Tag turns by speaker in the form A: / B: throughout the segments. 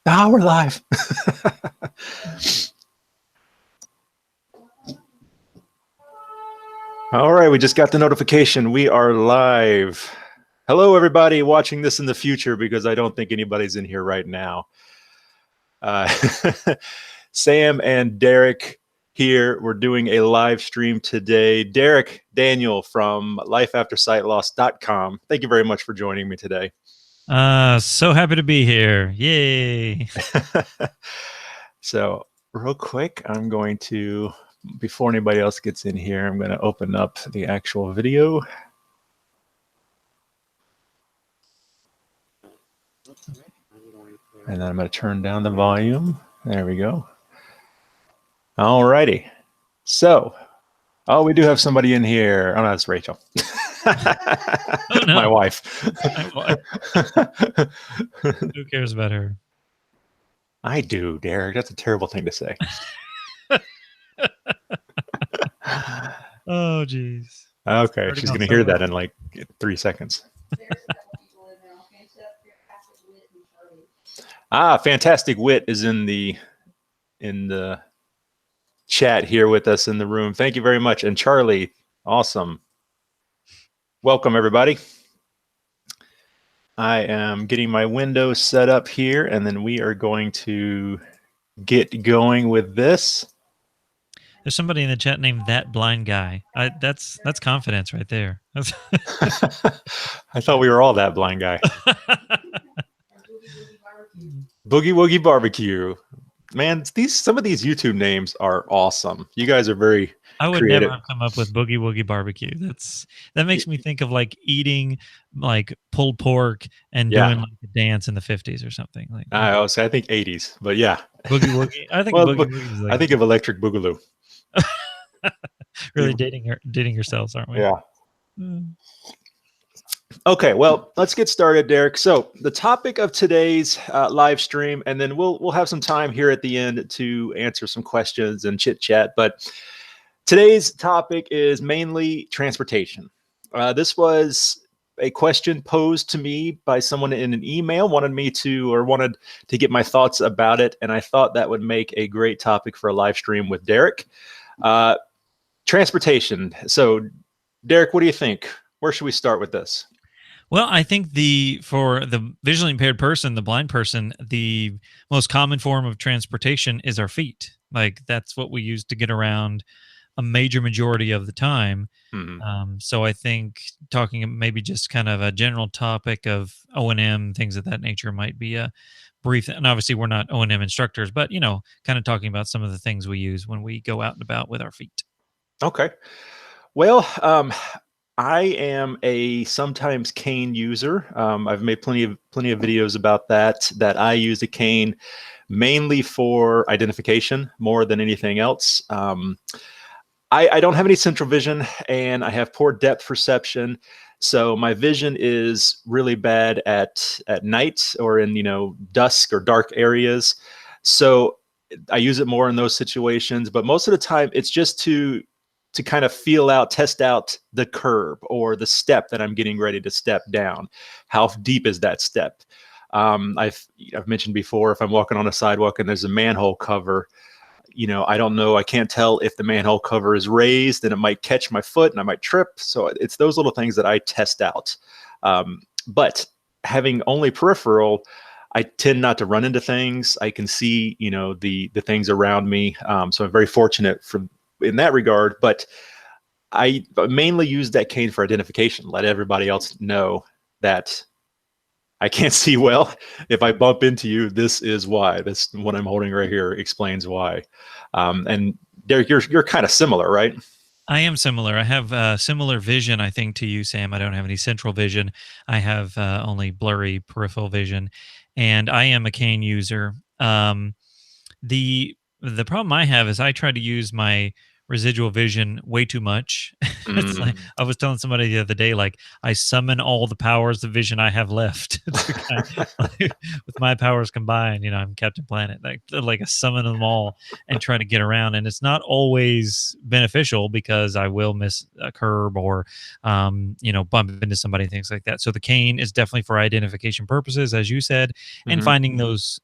A: Ah, we're live. All right, we just got the notification. We are live. Hello, everybody watching this in the future, because I don't think anybody's in here right now. Sam and Derek here. We're doing a live stream today. Derek Daniel from lifeaftersightloss.com. Thank you very much for joining me today.
B: So happy to be here. Yay.
A: So real quick, I'm going to, before anybody else gets in here, I'm going to open up the actual video. And then I'm going to turn down the volume. There we go. All righty. So, oh, we do have somebody in here. Oh, no, that's Rachel.
B: Oh, no.
A: My wife.
B: Who cares about her?
A: I do, Derek. That's a terrible thing to say.
B: Oh, geez.
A: Okay, she's going to hear that in like 3 seconds. Ah, Fantastic Wit is in the chat here with us in the room. Thank you very much. And Charlie, awesome. Welcome, everybody. I am getting my window set up here, and then we are going to get going with this.
B: There's somebody in the chat named That Blind Guy. That's confidence right there.
A: I thought we were all that blind guy. Boogie Woogie Barbecue. Man, some of these YouTube names are awesome. You guys are very
B: I would
A: creative.
B: never come up with Boogie Woogie Barbecue. That makes me think of like eating like pulled pork and doing like a dance in the 50s or something. Like
A: I think 80s, but yeah.
B: Boogie Woogie. I think Boogie Woogie is like,
A: I think of Electric Boogaloo.
B: Really dating yourselves, aren't we?
A: Yeah. Okay, well, let's get started, Derek. So the topic of today's live stream, and then we'll have some time here at the end to answer some questions and chit chat. But today's topic is mainly transportation. This was a question posed to me by someone in an email, wanted to get my thoughts about it, and I thought that would make a great topic for a live stream with Derek. Transportation. So, Derek, what do you think? Where should we start with this?
B: Well, I think for the visually impaired person, the blind person, the most common form of transportation is our feet. Like that's what we use to get around a major majority of the time. Mm-hmm. So I think talking maybe just kind of a general topic of O&M, things of that nature might be a brief. And obviously we're not O&M instructors, but kind of talking about some of the things we use when we go out and about with our feet.
A: Okay. Well, I am a sometimes cane user. I've made plenty of videos about that I use a cane mainly for identification more than anything else. I don't have any central vision, and I have poor depth perception. So my vision is really bad at night or in dusk or dark areas. So I use it more in those situations, but most of the time it's just to kind of test out the curb or the step that I'm getting ready to step down. How deep is that step? I've mentioned before, if I'm walking on a sidewalk and there's a manhole cover, I don't know. I can't tell if the manhole cover is raised, and it might catch my foot and I might trip. So it's those little things that I test out. But having only peripheral, I tend not to run into things. I can see, the things around me. So I'm very fortunate in that regard, but I mainly use that cane for identification. Let everybody else know that I can't see well. If I bump into you, this is why. This what I'm holding right here explains why. And Derek, you're kind of similar, right?
B: I am similar. I have similar vision, I think, to you, Sam. I don't have any central vision. I have only blurry peripheral vision, and I am a cane user. The problem I have is I try to use my residual vision way too much. It's like
A: Mm.
B: I was telling somebody the other day, like I summon all the powers of vision I have left to kind like, with my powers combined. I'm Captain Planet. Like I summon them all and try to get around, and it's not always beneficial because I will miss a curb or bump into somebody, things like that. So the cane is definitely for identification purposes, as you said, and
A: Mhm.
B: finding those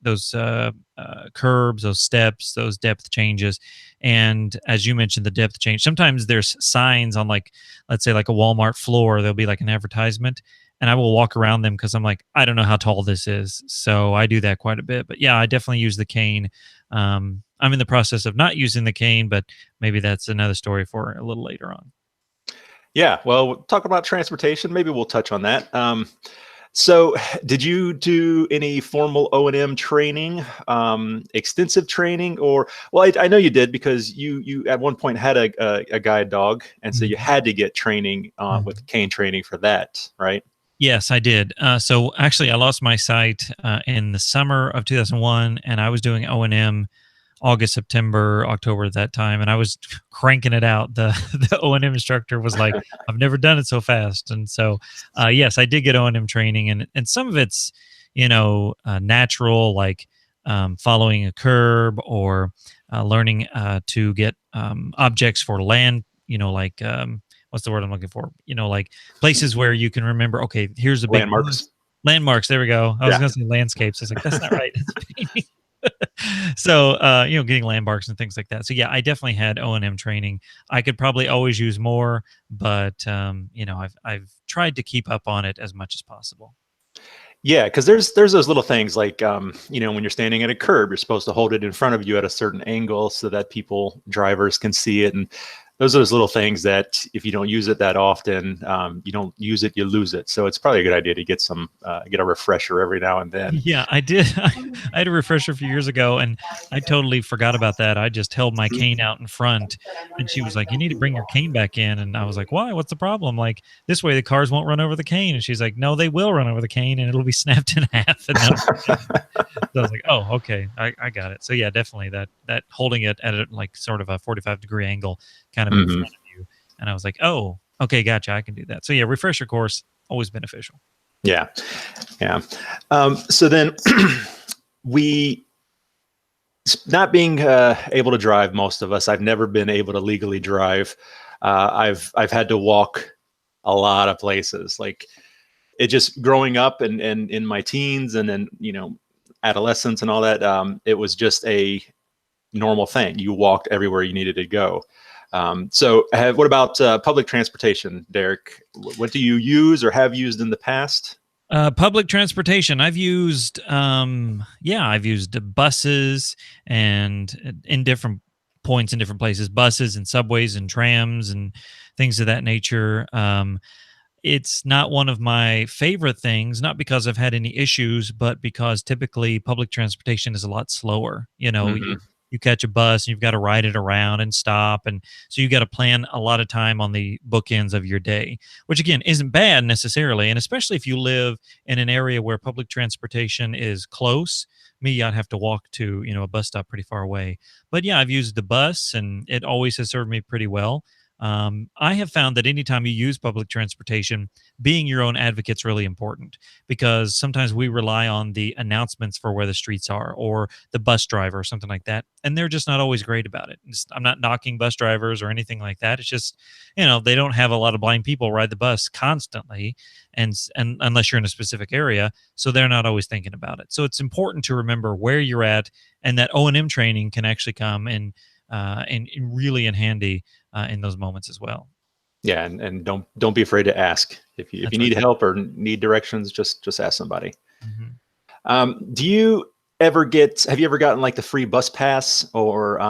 B: curbs, those steps, those depth changes. And as you mentioned, the depth change. Sometimes there's signs on, like, let's say like a Walmart floor. There'll be like an advertisement, and I will walk around them because I'm like, I don't know how tall this is. So I do that quite a bit. But yeah, I definitely use the cane. I'm in the process of not using the cane, but maybe that's another story for a little later on.
A: Yeah, well, we'll talk about transportation. Maybe we'll touch on that. So, did you do any formal O&M training, extensive training, or well, I know you did because you at one point had a guide dog, and so you
B: Mhm.
A: had to get training with
B: Mhm.
A: cane training for that, right?
B: Yes, I did. So actually, I lost my sight in the summer of 2001, and I was doing O&M August, September, October at that time, and I was cranking it out. The the O&M instructor was like, "I've never done it so fast," and so yes, I did get O&M training, and some of it's natural, like following a curb or learning to get objects for land. Like what's the word I'm looking for? Like places where you can remember. Okay, here's a big wood.
A: Landmarks.
B: Landmarks. There we go. I was
A: Yeah.
B: going to say landscapes. I was like, that's not right. It's painting. So getting landmarks and things like that. So yeah, I definitely had O&M training. I could probably always use more, but I've tried to keep up on it as much as possible.
A: Yeah, because there's those little things like when you're standing at a curb, you're supposed to hold it in front of you at a certain angle so that drivers can see it, and those are those little things that if you don't use it that often, you don't use it, you lose it. So it's probably a good idea to get a refresher every now and then.
B: Yeah, I did. I had a refresher a few years ago, and I totally forgot about that. I just held my cane out in front, and she was like, "You need to bring your cane back in." And I was like, "Why? What's the problem? Like this way, the cars won't run over the cane." And she's like, "No, they will run over the cane, and it'll be snapped in half." And then so I was like, "Oh, okay, I got it." So yeah, definitely that holding it at like sort of a 45-degree angle, kind of in
A: Hmm.
B: front of you, and I was like, "Oh, okay, gotcha, I can do that." So yeah, refresher course always beneficial.
A: Yeah, yeah. So then we not being able to drive, most of us, I've never been able to legally drive. I've had to walk a lot of places. Like it just growing up and in my teens and then adolescence and all that. It was just a normal thing. You walked everywhere you needed to go. What about public transportation, Derek? What do you use or have used in the past?
B: Public transportation. I've used buses and in different points in different places, buses and subways and trams and things of that nature. It's not one of my favorite things, not because I've had any issues, but because typically public transportation is a lot slower.
A: Hmm.
B: You catch a bus and you've got to ride it around and stop, and so you got to plan a lot of time on the bookends of your day, which again isn't bad necessarily, and especially if you live in an area where public transportation is close. Me, I'd have to walk to a bus stop pretty far away, but yeah, I've used the bus, and it always has served me pretty well. I have found that anytime you use public transportation, being your own advocate is really important because sometimes we rely on the announcements for where the streets are or the bus driver or something like that. And they're just not always great about it. I'm not knocking bus drivers or anything like that. It's just, they don't have a lot of blind people ride the bus constantly and unless you're in a specific area. So they're not always thinking about it. So it's important to remember where you're at, and that O&M training can actually come and really in handy in those moments as well.
A: Yeah, and don't be afraid to ask if you
B: That's right.
A: need help or need directions. Just ask somebody.
B: Mhm.
A: Do you have you ever gotten like the free bus pass, or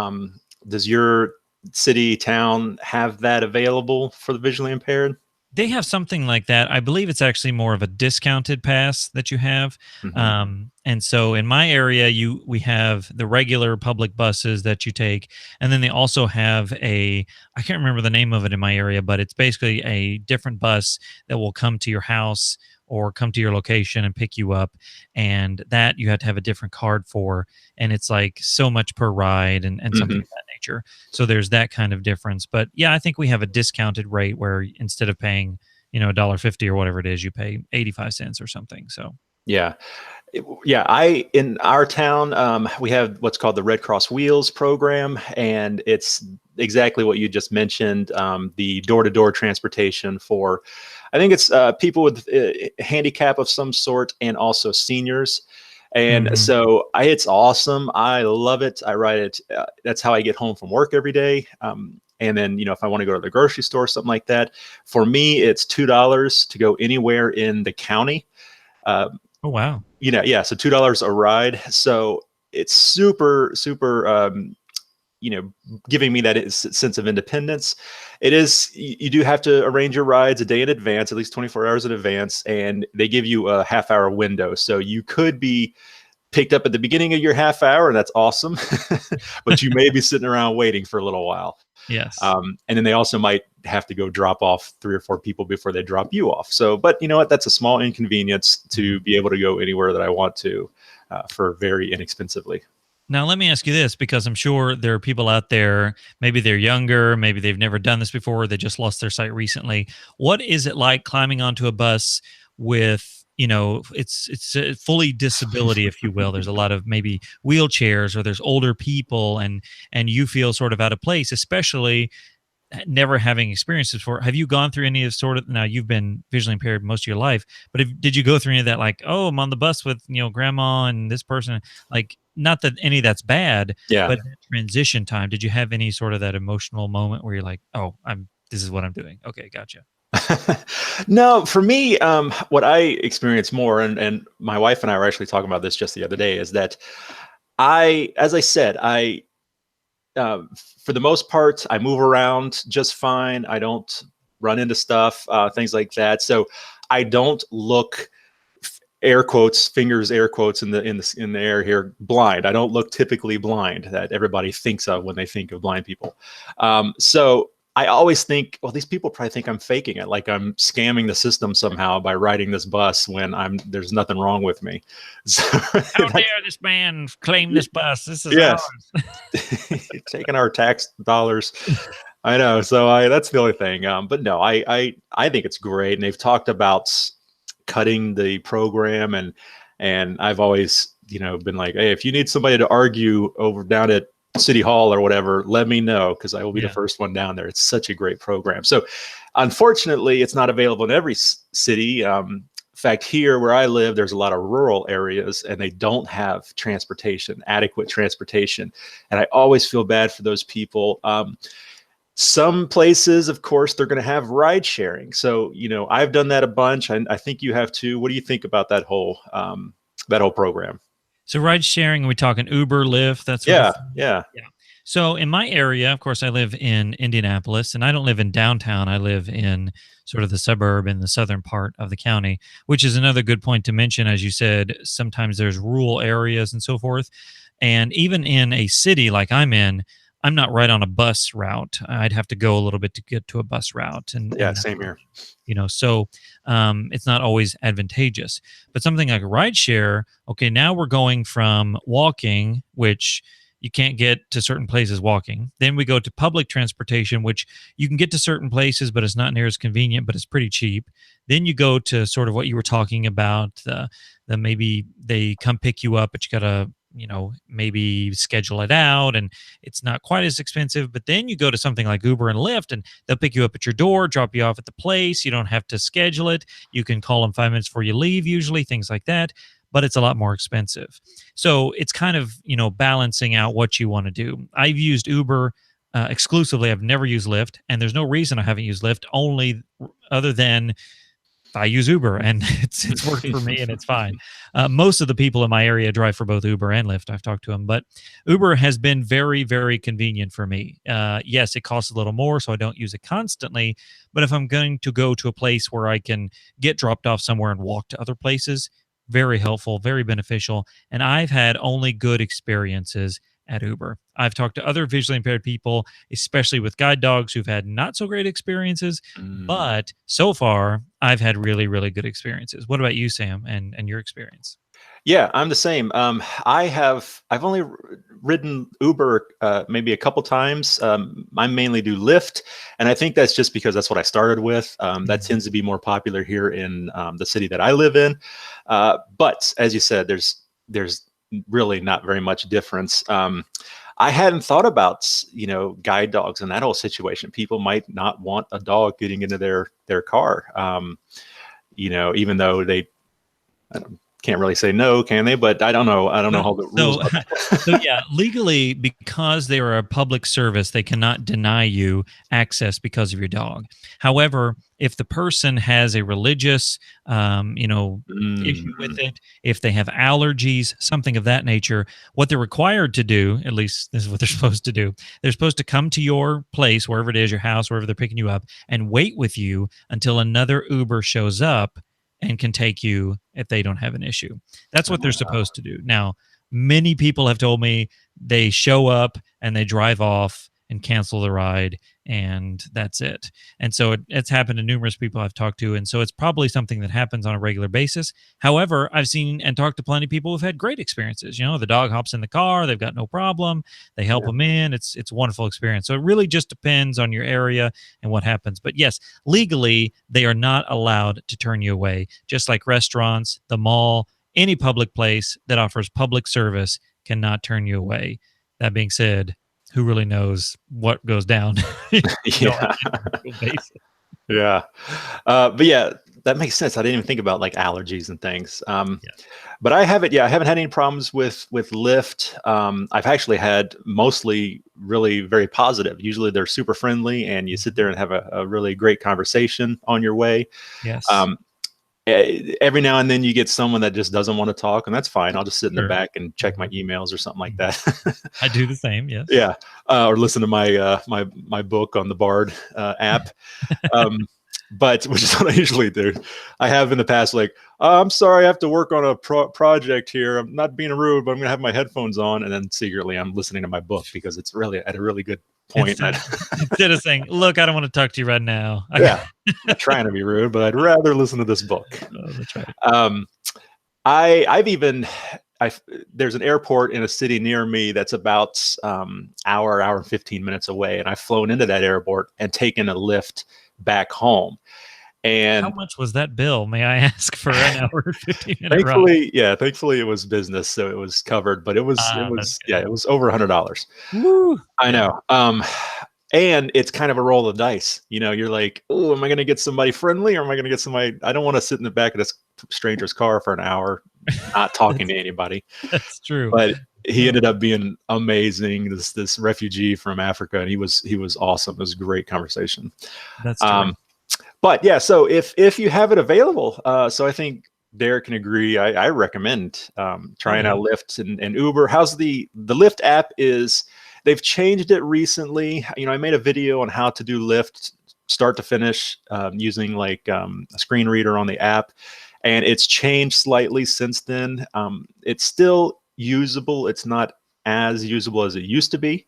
A: does your city, town have that available for the visually impaired?
B: They have something like that. I believe it's actually more of a discounted pass that you have.
A: Hmm.
B: And so in my area, we have the regular public buses that you take, and then they also have I can't remember the name of it in my area, but it's basically a different bus that will come to your house or come to your location and pick you up, and that you have to have a different card for, and it's like so much per ride and something
A: Hmm.
B: of that nature. So there's that kind of difference. But yeah, I think we have a discounted rate where instead of paying, $1.50 or whatever it is, you pay 85 cents or something. So
A: Yeah. Yeah, I in our town we have what's called the Red Cross Wheels program, and it's exactly what you just mentioned. The door-to-door transportation for, I think it's people with handicap of some sort, and also seniors. And
B: mhm.
A: so it's awesome. I love it. I ride it. That's how I get home from work every day. And then, if I want to go to the grocery store, something like that, for me, it's $2 to go anywhere in the county. Uh,
B: Oh, wow.
A: yeah, so $2 a ride. So it's super, super, giving me that sense of independence. It is, you do have to arrange your rides a day in advance, at least 24 hours in advance, and they give you a half-hour window. So you could be picked up at the beginning of your half hour, and that's awesome. But you may be sitting around waiting for a little while.
B: Yes.
A: And then they also might have to go drop off 3 or 4 people before they drop you off. So, but you know what? That's a small inconvenience to be able to go anywhere that I want to for very inexpensively.
B: Now, let me ask you this, because I'm sure there are people out there, maybe they're younger, maybe they've never done this before, they just lost their sight recently. What is it like climbing onto a bus with, it's fully disability, if you will? There's a lot of maybe wheelchairs, or there's older people, and you feel sort of out of place, especially never having experienced this before. Have you gone through any of sort of, now you've been visually impaired most of your life, but did you go through any of that, like, oh, I'm on the bus with, grandma and this person, like, not that any of that's bad,
A: Yeah.
B: but that transition time, did you have any sort of that emotional moment where you're like, oh, this is what I'm doing? Okay, gotcha.
A: No, for me, what I experience more, and my wife and I were actually talking about this just the other day, is that as I said, uh, for the most part, I move around just fine. I don't run into stuff, things like that. So I don't look, air quotes, fingers, air quotes in the air here, blind. I don't look typically blind that everybody thinks of when they think of blind people. So I always think, well, these people probably think I'm faking it, like I'm scamming the system somehow by riding this bus when there's nothing wrong with me. So
B: How dare this man claim this bus? This is
A: yes,
B: ours.
A: taking our tax dollars. I know. So that's the only thing. But no, I think it's great, and they've talked about cutting the program, and I've always been like, hey, if you need somebody to argue over down at City Hall or whatever, let me know, because I will be the
B: Yeah.
A: first one down there. It's such a great program. So unfortunately, it's not available in every city. In fact, here where I live, there's a lot of rural areas, and they don't have adequate transportation. And I always feel bad for those people. Some places, of course, they're going to have ride sharing. So, I've done that a bunch. I think you have too. What do you think about that whole program?
B: So ride sharing, are we talking Uber, Lyft, that sort of
A: Yeah,
B: thing?
A: yeah,
B: Yeah. So in my area, of course, I live in Indianapolis, and I don't live in downtown. I live in sort of the suburb in the southern part of the county, which is another good point to mention. As you said, sometimes there's rural areas and so forth. And even in a city like I'm in, I'm not right on a bus route. I'd have to go a little bit to get to a bus route,
A: yeah. Same here.
B: so it's not always advantageous. But something like a rideshare, okay, now we're going from walking, which you can't get to certain places walking. Then we go to public transportation, which you can get to certain places, but it's not near as convenient, but it's pretty cheap. Then you go to sort of what you were talking about, the maybe they come pick you up, but you gotta maybe schedule it out, and it's not quite as expensive. But then you go to something like Uber and Lyft, and they'll pick you up at your door, drop you off at the place. You don't have to schedule it. You can call them 5 minutes before you leave, usually, things like that. But it's a lot more expensive. So it's kind of, balancing out what you want to do. I've used Uber exclusively. I've never used Lyft, and there's no reason I haven't used Lyft, only other than I use Uber, and it's worked for me, and it's fine. Most of the people in my area drive for both Uber and Lyft. I've talked to them, but Uber has been very, very convenient for me. Yes, it costs a little more, so I don't use it constantly. But if I'm going to go to a place where I can get dropped off somewhere and walk to other places, very helpful, very beneficial. And I've had only good experiences at Uber. I've talked to other visually impaired people, especially with guide dogs, who've had not so great experiences.
A: Mm.
B: But so far, I've had really, really good experiences. What about you, Sam, and your experience?
A: Yeah, I'm the same. I've only ridden Uber maybe a couple times. I mainly do Lyft, and I think that's just because that's what I started with. That
B: Mhm.
A: tends to be more popular here in the city that I live in. But as you said, there's really not very much difference. I hadn't thought about guide dogs and that whole situation. People might not want a dog getting into their car. Even though they I can't really say no, can they? But I don't know. I don't know
B: Well,
A: how the rules
B: so
A: about
B: so
A: that.
B: yeah, legally, because they are a public service, they cannot deny you access because of your dog. However, if the person has a religious, issue with
A: Mhm.
B: it, if they have allergies, something of that nature, what they're required to do, at least this is what they're supposed to do, they're supposed to come to your place, wherever it is, your house, wherever they're picking you up, and wait with you until another Uber shows up and can take you if they don't have an issue. That's what they're supposed to do. Now, many people have told me they show up and they drive off and cancel the ride, and that's it. And so it's happened to numerous people I've talked to. And so it's probably something that happens on a regular basis. However, I've seen and talked to plenty of people who've had great experiences. The dog hops in the car, they've got no problem. They help
A: Yeah.
B: them in. It's a wonderful experience. So it really just depends on your area and what happens. But yes, legally, they are not allowed to turn you away, just like restaurants, the mall, any public place that offers public service cannot turn you away. That being said, who really knows what goes down on an
A: Yeah.
B: individual basis?
A: Yeah. But yeah, that makes sense. I didn't even think about like allergies and things.
B: Yeah.
A: But I haven't. Yeah, I haven't had any problems with Lyft. I've actually had mostly really very positive. Usually they're super friendly, and you sit
B: Mhm.
A: there and have a really great conversation on your way.
B: Yes.
A: Um, every now and then you get someone that just doesn't want to talk, and that's fine. I'll just sit in the
B: Sure.
A: back and check my
B: Mhm.
A: emails or something like
B: Mhm.
A: that.
B: I do the same. Yes.
A: Yeah, or listen to my book on the Bard app. Um, but which is what I usually do. I have in the past, like, I'm sorry, I have to work on a project here. I'm not being rude, but I'm gonna have my headphones on, and then secretly I'm listening to my book because it's really at a really good point.
B: Instead, instead of saying, "Look, I don't want to talk to you right now," I got.
A: Yeah, I'm not trying to be rude, but I'd rather listen to this book.
B: Oh, that's right.
A: Um, I've even I there's an airport in a city near me that's about hour and 15 minutes away, and I've flown into that airport and taken a lift back home.
B: How
A: And
B: much was that bill? May I ask for an hour and 15-minute ride?
A: thankfully it was business, so it was covered. But
B: Ah, that's good.
A: it was over $100.
B: Woo!
A: I
B: Yeah.
A: know. And it's kind of a roll of dice. You're like, oh, am I going to get somebody friendly, or am I going to get somebody? I don't want to sit in the back of this stranger's car for an hour, not talking
B: That's
A: to anybody.
B: that's true.
A: But he
B: Oh,
A: ended up being amazing. This refugee from Africa, and he was awesome. It was a great conversation.
B: that's
A: Um,
B: terrific.
A: but yeah, so if you have it available, so I think Derek can agree. I recommend
B: Oh,
A: trying
B: yeah.
A: out Lyft and Uber. How's the Lyft app is? They've changed it recently. I made a video on how to do Lyft start to finish using like a screen reader on the app, and it's changed slightly since then. It's still usable. It's not as usable as it used to be.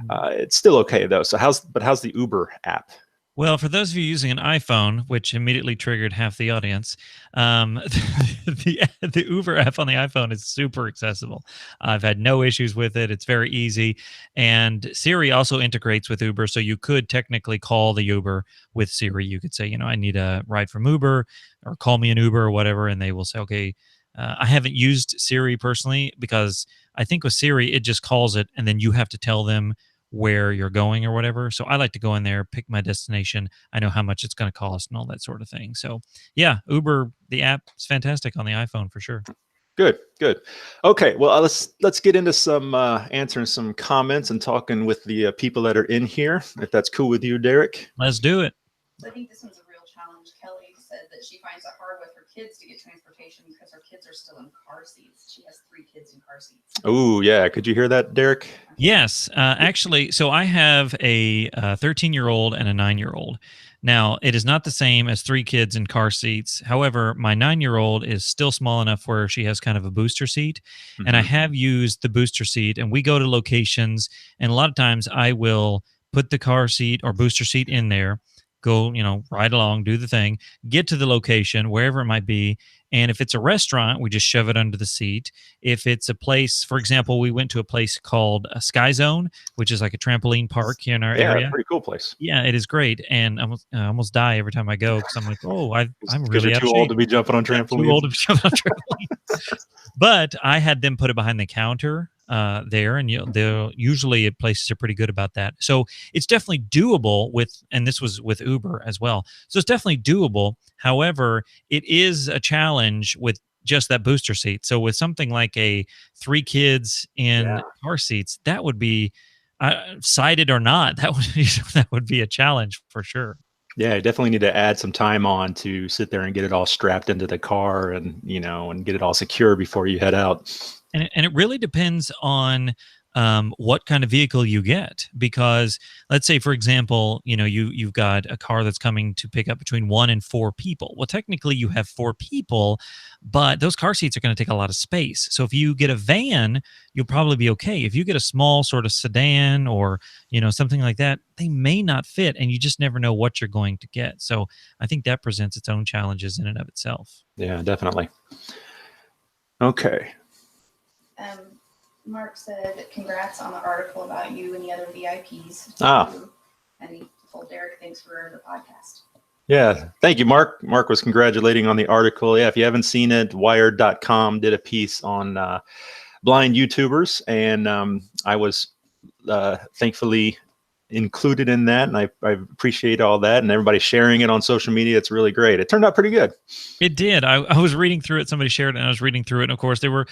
B: Mm.
A: It's still okay though. So how's the Uber app?
B: Well, for those of you using an iPhone, which immediately triggered half the audience, the Uber app on the iPhone is super accessible. I've had no issues with it. It's very easy, and Siri also integrates with Uber, so you could technically call the Uber with Siri. You could say, I need a ride from Uber, or call me an Uber or whatever, and they will say, okay. I haven't used Siri personally because I think with Siri it just calls it, and then you have to tell them where you're going or whatever. So I like to go in there, pick my destination. I know how much it's going to cost and all that sort of thing. So yeah, Uber, the app is fantastic on the iPhone for sure.
A: Good, good. Okay, well, let's get into some answering some comments and talking with the people that are in here. If that's cool with you, Derek.
B: Let's do it.
C: So I think this one's a real challenge. Kelly said that she finds it hard with her kids to get transportation because her kids are still in car seats. She has 3 kids in car seats.
A: Oh, yeah. Could you hear that, Derek?
B: Yes, actually, so I have a 13-year-old and a 9-year-old. Now, it is not the same as 3 kids in car seats. However, my 9-year-old is still small enough where she has kind of a booster seat, and I
A: Mhm.
B: have used the booster seat. And we go to locations, and a lot of times I will put the car seat or booster seat in there, go, ride along, do the thing, get to the location wherever it might be, And if it's a restaurant, we just shove it under the seat. If it's a place, for example, we went to a place called Sky Zone, which is like a trampoline park here in our
A: Yeah,
B: area.
A: pretty cool place.
B: Yeah, it is great, and I almost die every time I go because I'm like, oh, I'm
A: Because
B: really
A: you're
B: out of
A: too old
B: shape.
A: to be jumping on
B: Yeah, I'm too old
A: trampolines.
B: to be jumping on trampolines. But I had them put it behind the counter there, and they'll usually places are pretty good about that. So it's definitely doable with, and this was with Uber as well. So it's definitely doable. However, it is a challenge with just that booster seat. So with something like a 3 kids in
A: Yeah.
B: car seats, that would be sighted or not. That would be a challenge for sure.
A: Yeah, I definitely need to add some time on to sit there and get it all strapped into the car and, and get it all secure before you head out.
B: And it really depends on what kind of vehicle you get, because let's say, for example, you've got a car that's coming to pick up between 1 and 4 people. Well, technically you have 4 people, but those car seats are going to take a lot of space. So if you get a van, you'll probably be okay. If you get a small sort of sedan or something like that, they may not fit, and you just never know what you're going to get. So I think that presents its own challenges in and of itself.
A: Yeah, definitely. Okay.
C: Mark said, congrats on the article about you and the other VIPs. And he told Derek, thanks for the podcast.
A: Yeah, thank you, Mark. Mark was congratulating on the article. Yeah, if you haven't seen it, Wired.com did a piece on blind YouTubers, and I was thankfully included in that, and I appreciate all that, and everybody sharing it on social media. It's really great. It turned out pretty good.
B: It did. I was reading through it. Somebody shared it, and I was reading through it. And of course, there were,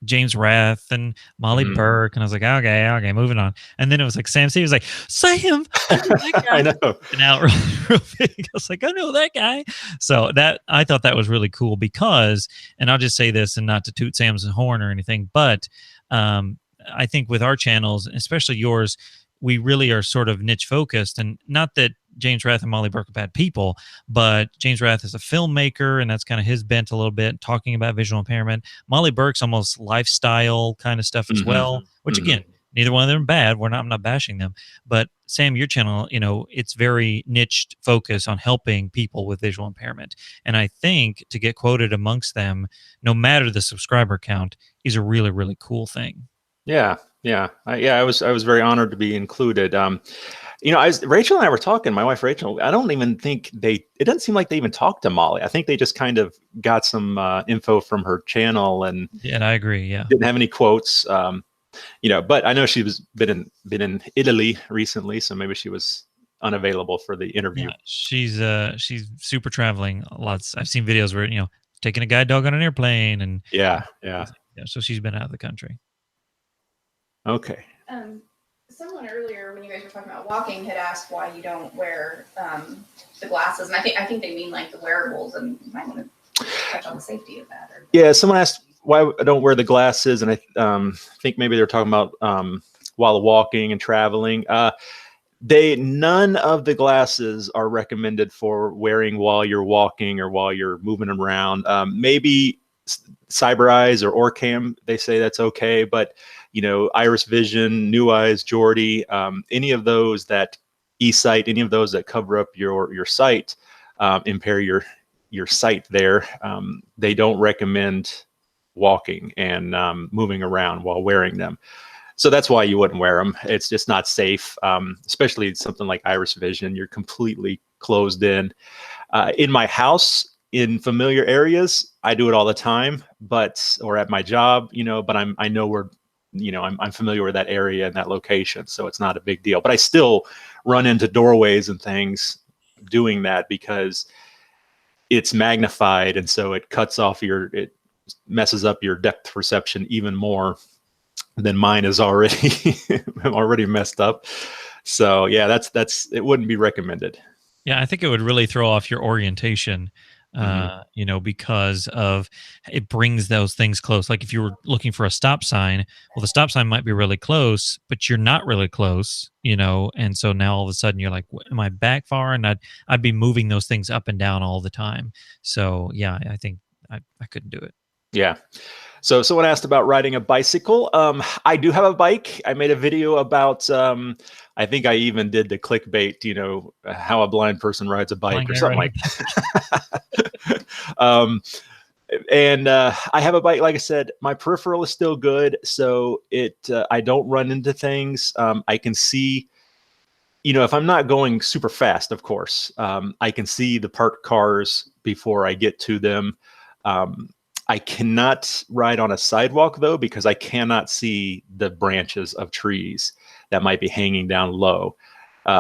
B: James Rath and Molly Burke. And I was like, okay, moving on. And then it was like Sam C. was like, Sam!
A: I know.
B: And out real big. I was like, I know that guy. So I thought that was really cool because, and I'll just say this, and not to toot Sam's horn or anything, but I think with our channels, especially yours, we really are sort of niche focused. And not that James Rath and Molly Burke are bad people, but James Rath is a filmmaker, and that's kind of his bent a little bit, talking about visual impairment. Molly Burke's almost lifestyle kind of stuff as well, which again, neither one of them are bad. I'm not bashing them. But Sam, your channel, it's very niched focus on helping people with visual impairment. And I think to get quoted amongst them, no matter the subscriber count, is a really, really cool thing.
A: Yeah. I was very honored to be included. Rachel and I were talking, my wife Rachel, I don't even think it doesn't seem like they even talked to Molly. I think they just kind of got some info from her channel, and
B: I agree. Yeah.
A: Didn't have any quotes. But I know she was been in Italy recently, so maybe she was unavailable for the interview.
B: Yeah, she's super traveling lots. I've seen videos where, taking a guide dog on an airplane and
A: yeah.
B: So she's been out of the country.
A: Okay.
C: Someone earlier, when you guys were talking about walking, had asked why you don't wear the glasses, and I think they mean like the wearables, and you might want to touch on the safety of that.
A: Yeah, someone asked why I don't wear the glasses, and I think maybe they're talking about while walking and traveling. None of the glasses are recommended for wearing while you're walking or while you're moving around. Maybe Cyber Eyes or Orcam, they say that's okay, but Iris Vision, New Eyes, Geordie, any of those that eSight, any of those that cover up your sight, impair your sight there, they don't recommend walking and moving around while wearing them. So that's why you wouldn't wear them. It's just not safe, especially something like Iris Vision. You're completely closed in. In my house, in familiar areas, I do it all the time, or at my job, but I know where, I'm familiar with that area and that location, so it's not a big deal. But I still run into doorways and things doing that because it's magnified, and so it cuts off it messes up your depth perception even more than mine is already messed up. So yeah, that's it wouldn't be recommended.
B: Yeah, I think it would really throw off your orientation, because of it brings those things close. Like if you were looking for a stop sign, well, the stop sign might be really close, but you're not really close, and so now all of a sudden you're like, am I back far? And I'd be moving those things up and down all the time. So yeah, I think I couldn't do it.
A: Yeah. So someone asked about riding a bicycle. I do have a bike. I made a video about, I think I even did the clickbait, how a blind person rides a bike or something like that. And I have a bike. Like I said, my peripheral is still good, so I don't run into things. I can see, if I'm not going super fast, of course, I can see the parked cars before I get to them. I cannot ride on a sidewalk though, because I cannot see the branches of trees that might be hanging down low.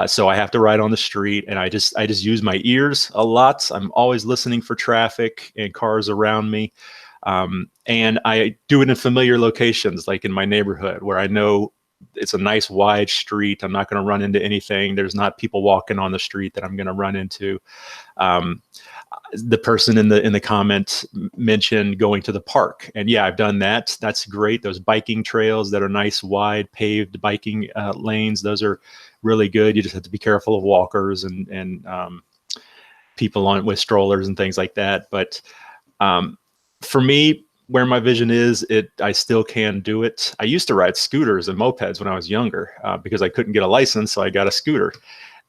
A: So I have to ride on the street, and I just use my ears a lot. I'm always listening for traffic and cars around me. And I do it in familiar locations, like in my neighborhood, where I know it's a nice wide street. I'm not going to run into anything. There's not people walking on the street that I'm going to run into. The person in the comment mentioned going to the park, and yeah, I've done that. That's great. Those biking trails that are nice, wide, paved biking lanes, those are really good. You just have to be careful of walkers and people on with strollers and things like that. But for me, where my vision is, I still can do it. I used to ride scooters and mopeds when I was younger because I couldn't get a license, so I got a scooter.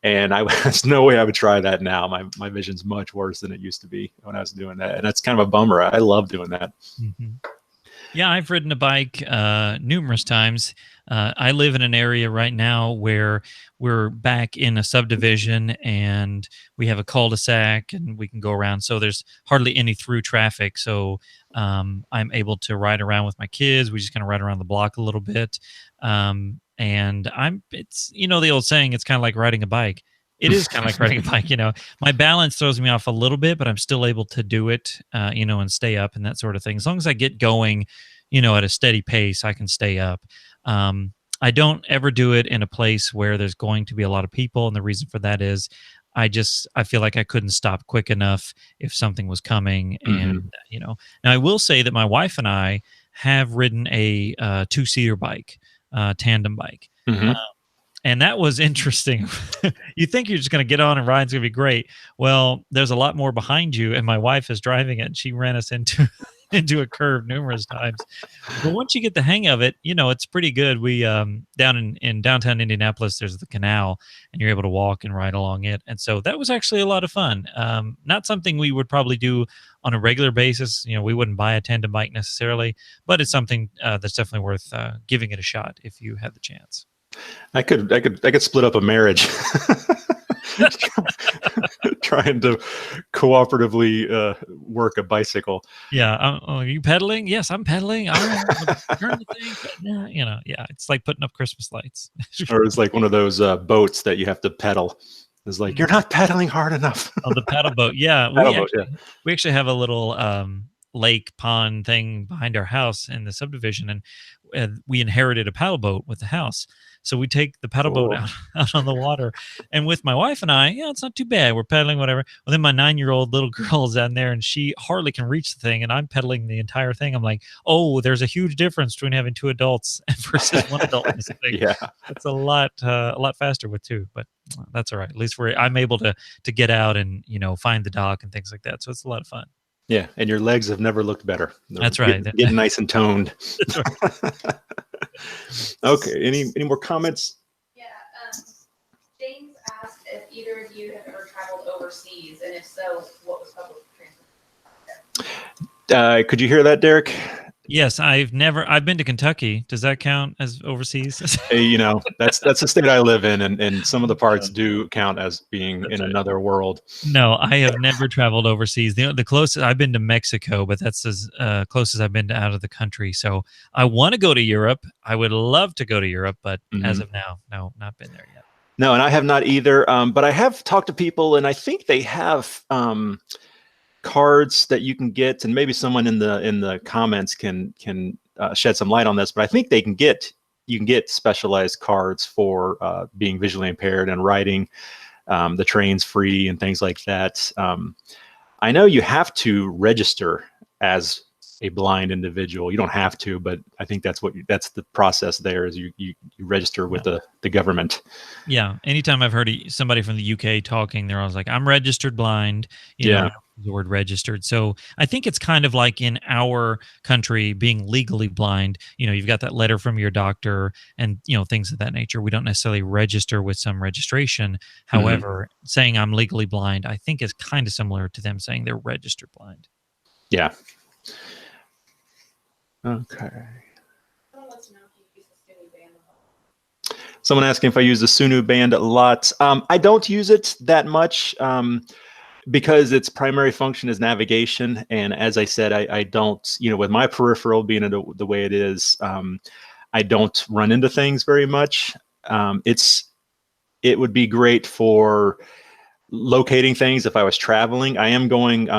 A: And there's no way I would try that now. My vision's much worse than it used to be when I was doing that. And that's kind of a bummer. I love doing that.
B: Mm-hmm. Yeah, I've ridden a bike numerous times. I live in an area right now where we're back in a subdivision, and we have a cul-de-sac, and we can go around. So there's hardly any through traffic. So I'm able to ride around with my kids. We just kind of ride around the block a little bit. And it's, the old saying, it's kind of like riding a bike. It is kind of like riding a bike, My balance throws me off a little bit, but I'm still able to do it, and stay up and that sort of thing. As long as I get going, at a steady pace, I can stay up. I don't ever do it in a place where there's going to be a lot of people, and the reason for that is I feel like I couldn't stop quick enough if something was coming. And, now I will say that my wife and I have ridden a two-seater bike, tandem bike. And that was interesting. You think you're just going to get on and ride, it's going to be great. Well, there's a lot more behind you, and my wife is driving it, and she ran us into a curve numerous times. But once you get the hang of it, it's pretty good. We down in downtown Indianapolis, there's the canal, and you're able to walk and ride along it. And so that was actually a lot of fun. Not something we would probably do on a regular basis. We wouldn't buy a tandem bike necessarily, but it's something that's definitely worth giving it a shot if you have the chance.
A: I could split up a marriage trying to cooperatively work a bicycle.
B: Yeah. Are you pedaling? Yes, I'm pedaling. I'm turn the thing, but yeah, it's like putting up Christmas lights.
A: Or it's like one of those boats that you have to pedal. It's like, you're not pedaling hard enough.
B: Oh, the paddle boat. Yeah. We actually have a little lake pond thing behind our house in the subdivision, and we inherited a paddle boat with the house. So we take the paddle boat out on the water, and with my wife and I, it's not too bad. We're pedaling, whatever. Well, then my 9-year-old little girl is down there, and she hardly can reach the thing, and I'm pedaling the entire thing. I'm like, oh, there's a huge difference between having two adults versus one adult in this thing.
A: Yeah,
B: it's a lot faster with two, but that's all right. At least I'm able to get out and find the dock and things like that. So it's a lot of fun.
A: Yeah, and your legs have never looked better.
B: That's right.
A: Getting nice and toned.
B: That's right.
A: Okay. Any more comments?
C: Yeah. James asked if either of you have ever traveled overseas, and if so, what was public transportation?
A: Could you hear that, Derek?
B: Yes, I've been to Kentucky. Does that count as overseas?
A: That's the state I live in, and some of the parts do count as being in another world.
B: No, I have never traveled overseas. The closest I've been to Mexico, but that's as close as I've been to out of the country. So I want to go to Europe. I would love to go to Europe, but as of now, no, not been there yet.
A: No, and I have not either. But I have talked to people, and I think they have cards that you can get, and maybe someone in the comments can shed some light on this, but I think you can get specialized cards for being visually impaired and riding the trains free and things like that. I know you have to register as a blind individual. You don't have to, but I think that's the process there is you register with the government.
B: Yeah. Anytime I've heard somebody from the UK talking, they're always like, I'm registered blind. You know, the word registered. So I think it's kind of like in our country being legally blind, you've got that letter from your doctor and, things of that nature. We don't necessarily register with some registration. However, saying I'm legally blind, I think is kind of similar to them saying they're registered blind.
A: Yeah. Okay.
C: Someone wants to know if you use the Sunu Band.
A: Someone asking if I use the Sunu Band a lot. I don't use it that much because its primary function is navigation. And as I said, I don't, with my peripheral being the way it is, I don't run into things very much. It would be great for locating things if I was traveling. I am going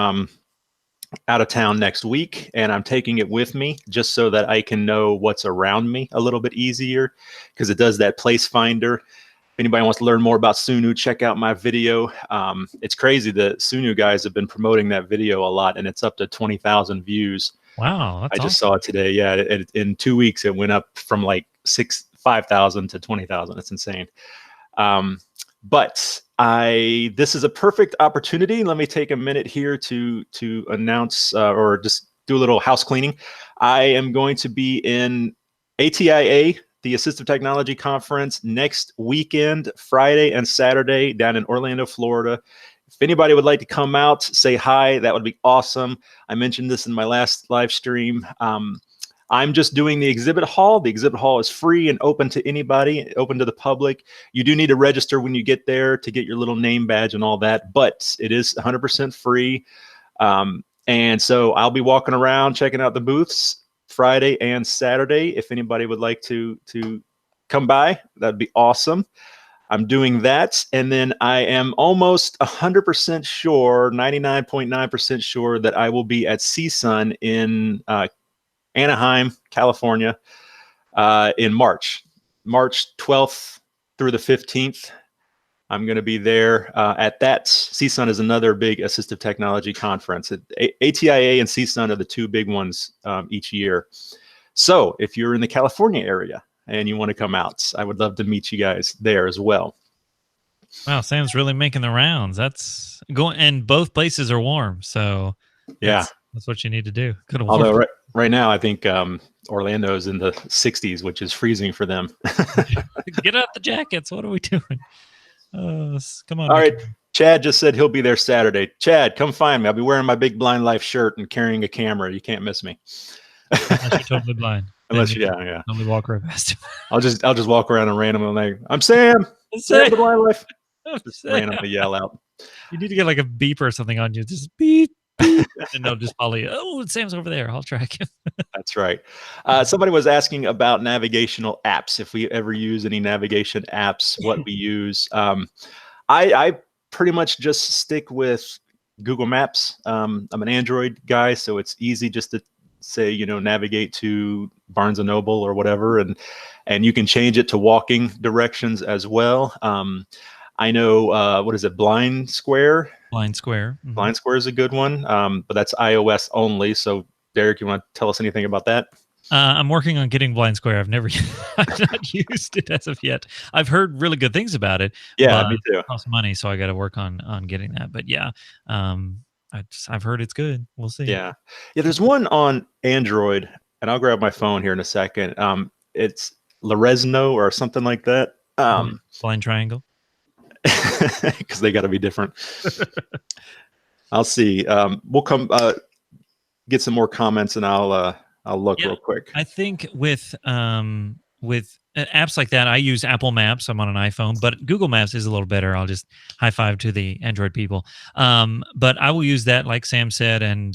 A: out of town next week, and I'm taking it with me just so that I can know what's around me a little bit easier, because it does that place finder. If anybody wants to learn more about Sunu, check out my video. It's crazy. The Sunu guys have been promoting that video a lot, and it's up to 20,000 views.
B: Wow, that's
A: I just saw it today. Yeah, in 2 weeks, it went up from like 5,000 to 20,000. It's insane. But this is a perfect opportunity. Let me take a minute here to announce or just do a little house cleaning. I am going to be in ATIA, the Assistive Technology Conference, next weekend, Friday and Saturday, down in Orlando, Florida. If anybody would like to come out, say hi, that would be awesome. I mentioned this in my last live stream. I'm just doing the exhibit hall. The exhibit hall is free and open to anybody, open to the public. You do need to register when you get there to get your little name badge and all that, but it is 100% free. And so I'll be walking around checking out the booths Friday and Saturday. If anybody would like to come by, that'd be awesome. I'm doing that. And then I am almost 100% sure, 99.9% sure that I will be at CSUN in Anaheim, California, in March 12th through the 15th. I'm going to be there at that. CSUN is another big assistive technology conference. ATIA and CSUN are the two big ones each year. So if you're in the California area and you want to come out, I would love to meet you guys there as well.
B: Wow, Sam's really making the rounds. That's going, and both places are warm, so
A: yeah,
B: that's what you need to do. Go to
A: although right now I think Orlando's in the 60s, which is freezing for them.
B: Get out the jackets. What are we doing? Come on.
A: All right. Chad just said he'll be there Saturday. Chad, come find me. I'll be wearing my big Blind Life shirt and carrying a camera. You can't miss me.
B: Unless you're totally blind.
A: Unless yeah.
B: Only walk right past him.
A: I'll just walk around and randomly like, I'm Sam. Sam the Blind Life. Just randomly yell out.
B: You need to get like a beep or something on you. Just beep, beep, and they'll just follow you. Oh, Sam's over there. I'll track him.
A: That's right. Somebody was asking about navigational apps. If we ever use any navigation apps, what we use. I pretty much just stick with Google Maps. I'm an Android guy, so it's easy just to say, navigate to Barnes and Noble or whatever, and you can change it to walking directions as well. I know, what is it, Blind Square?
B: Blind Square. Mm-hmm.
A: Blind Square is a good one, but that's iOS only. So, Derek, you want to tell us anything about that?
B: I'm working on getting Blind Square. I've not used it as of yet. I've heard really good things about it.
A: Yeah, me too.
B: It costs money, so I got to work on getting that. But yeah, I've heard it's good. We'll see.
A: Yeah. There's one on Android, and I'll grab my phone here in a second. It's Loresno or something like that.
B: Blind Triangle.
A: Because they got to be different. I'll see. We'll come get some more comments, and I'll look real quick.
B: I think with apps like that, I use Apple Maps. I'm on an iPhone, but Google Maps is a little better. I'll just high five to the Android people. But I will use that, like Sam said, and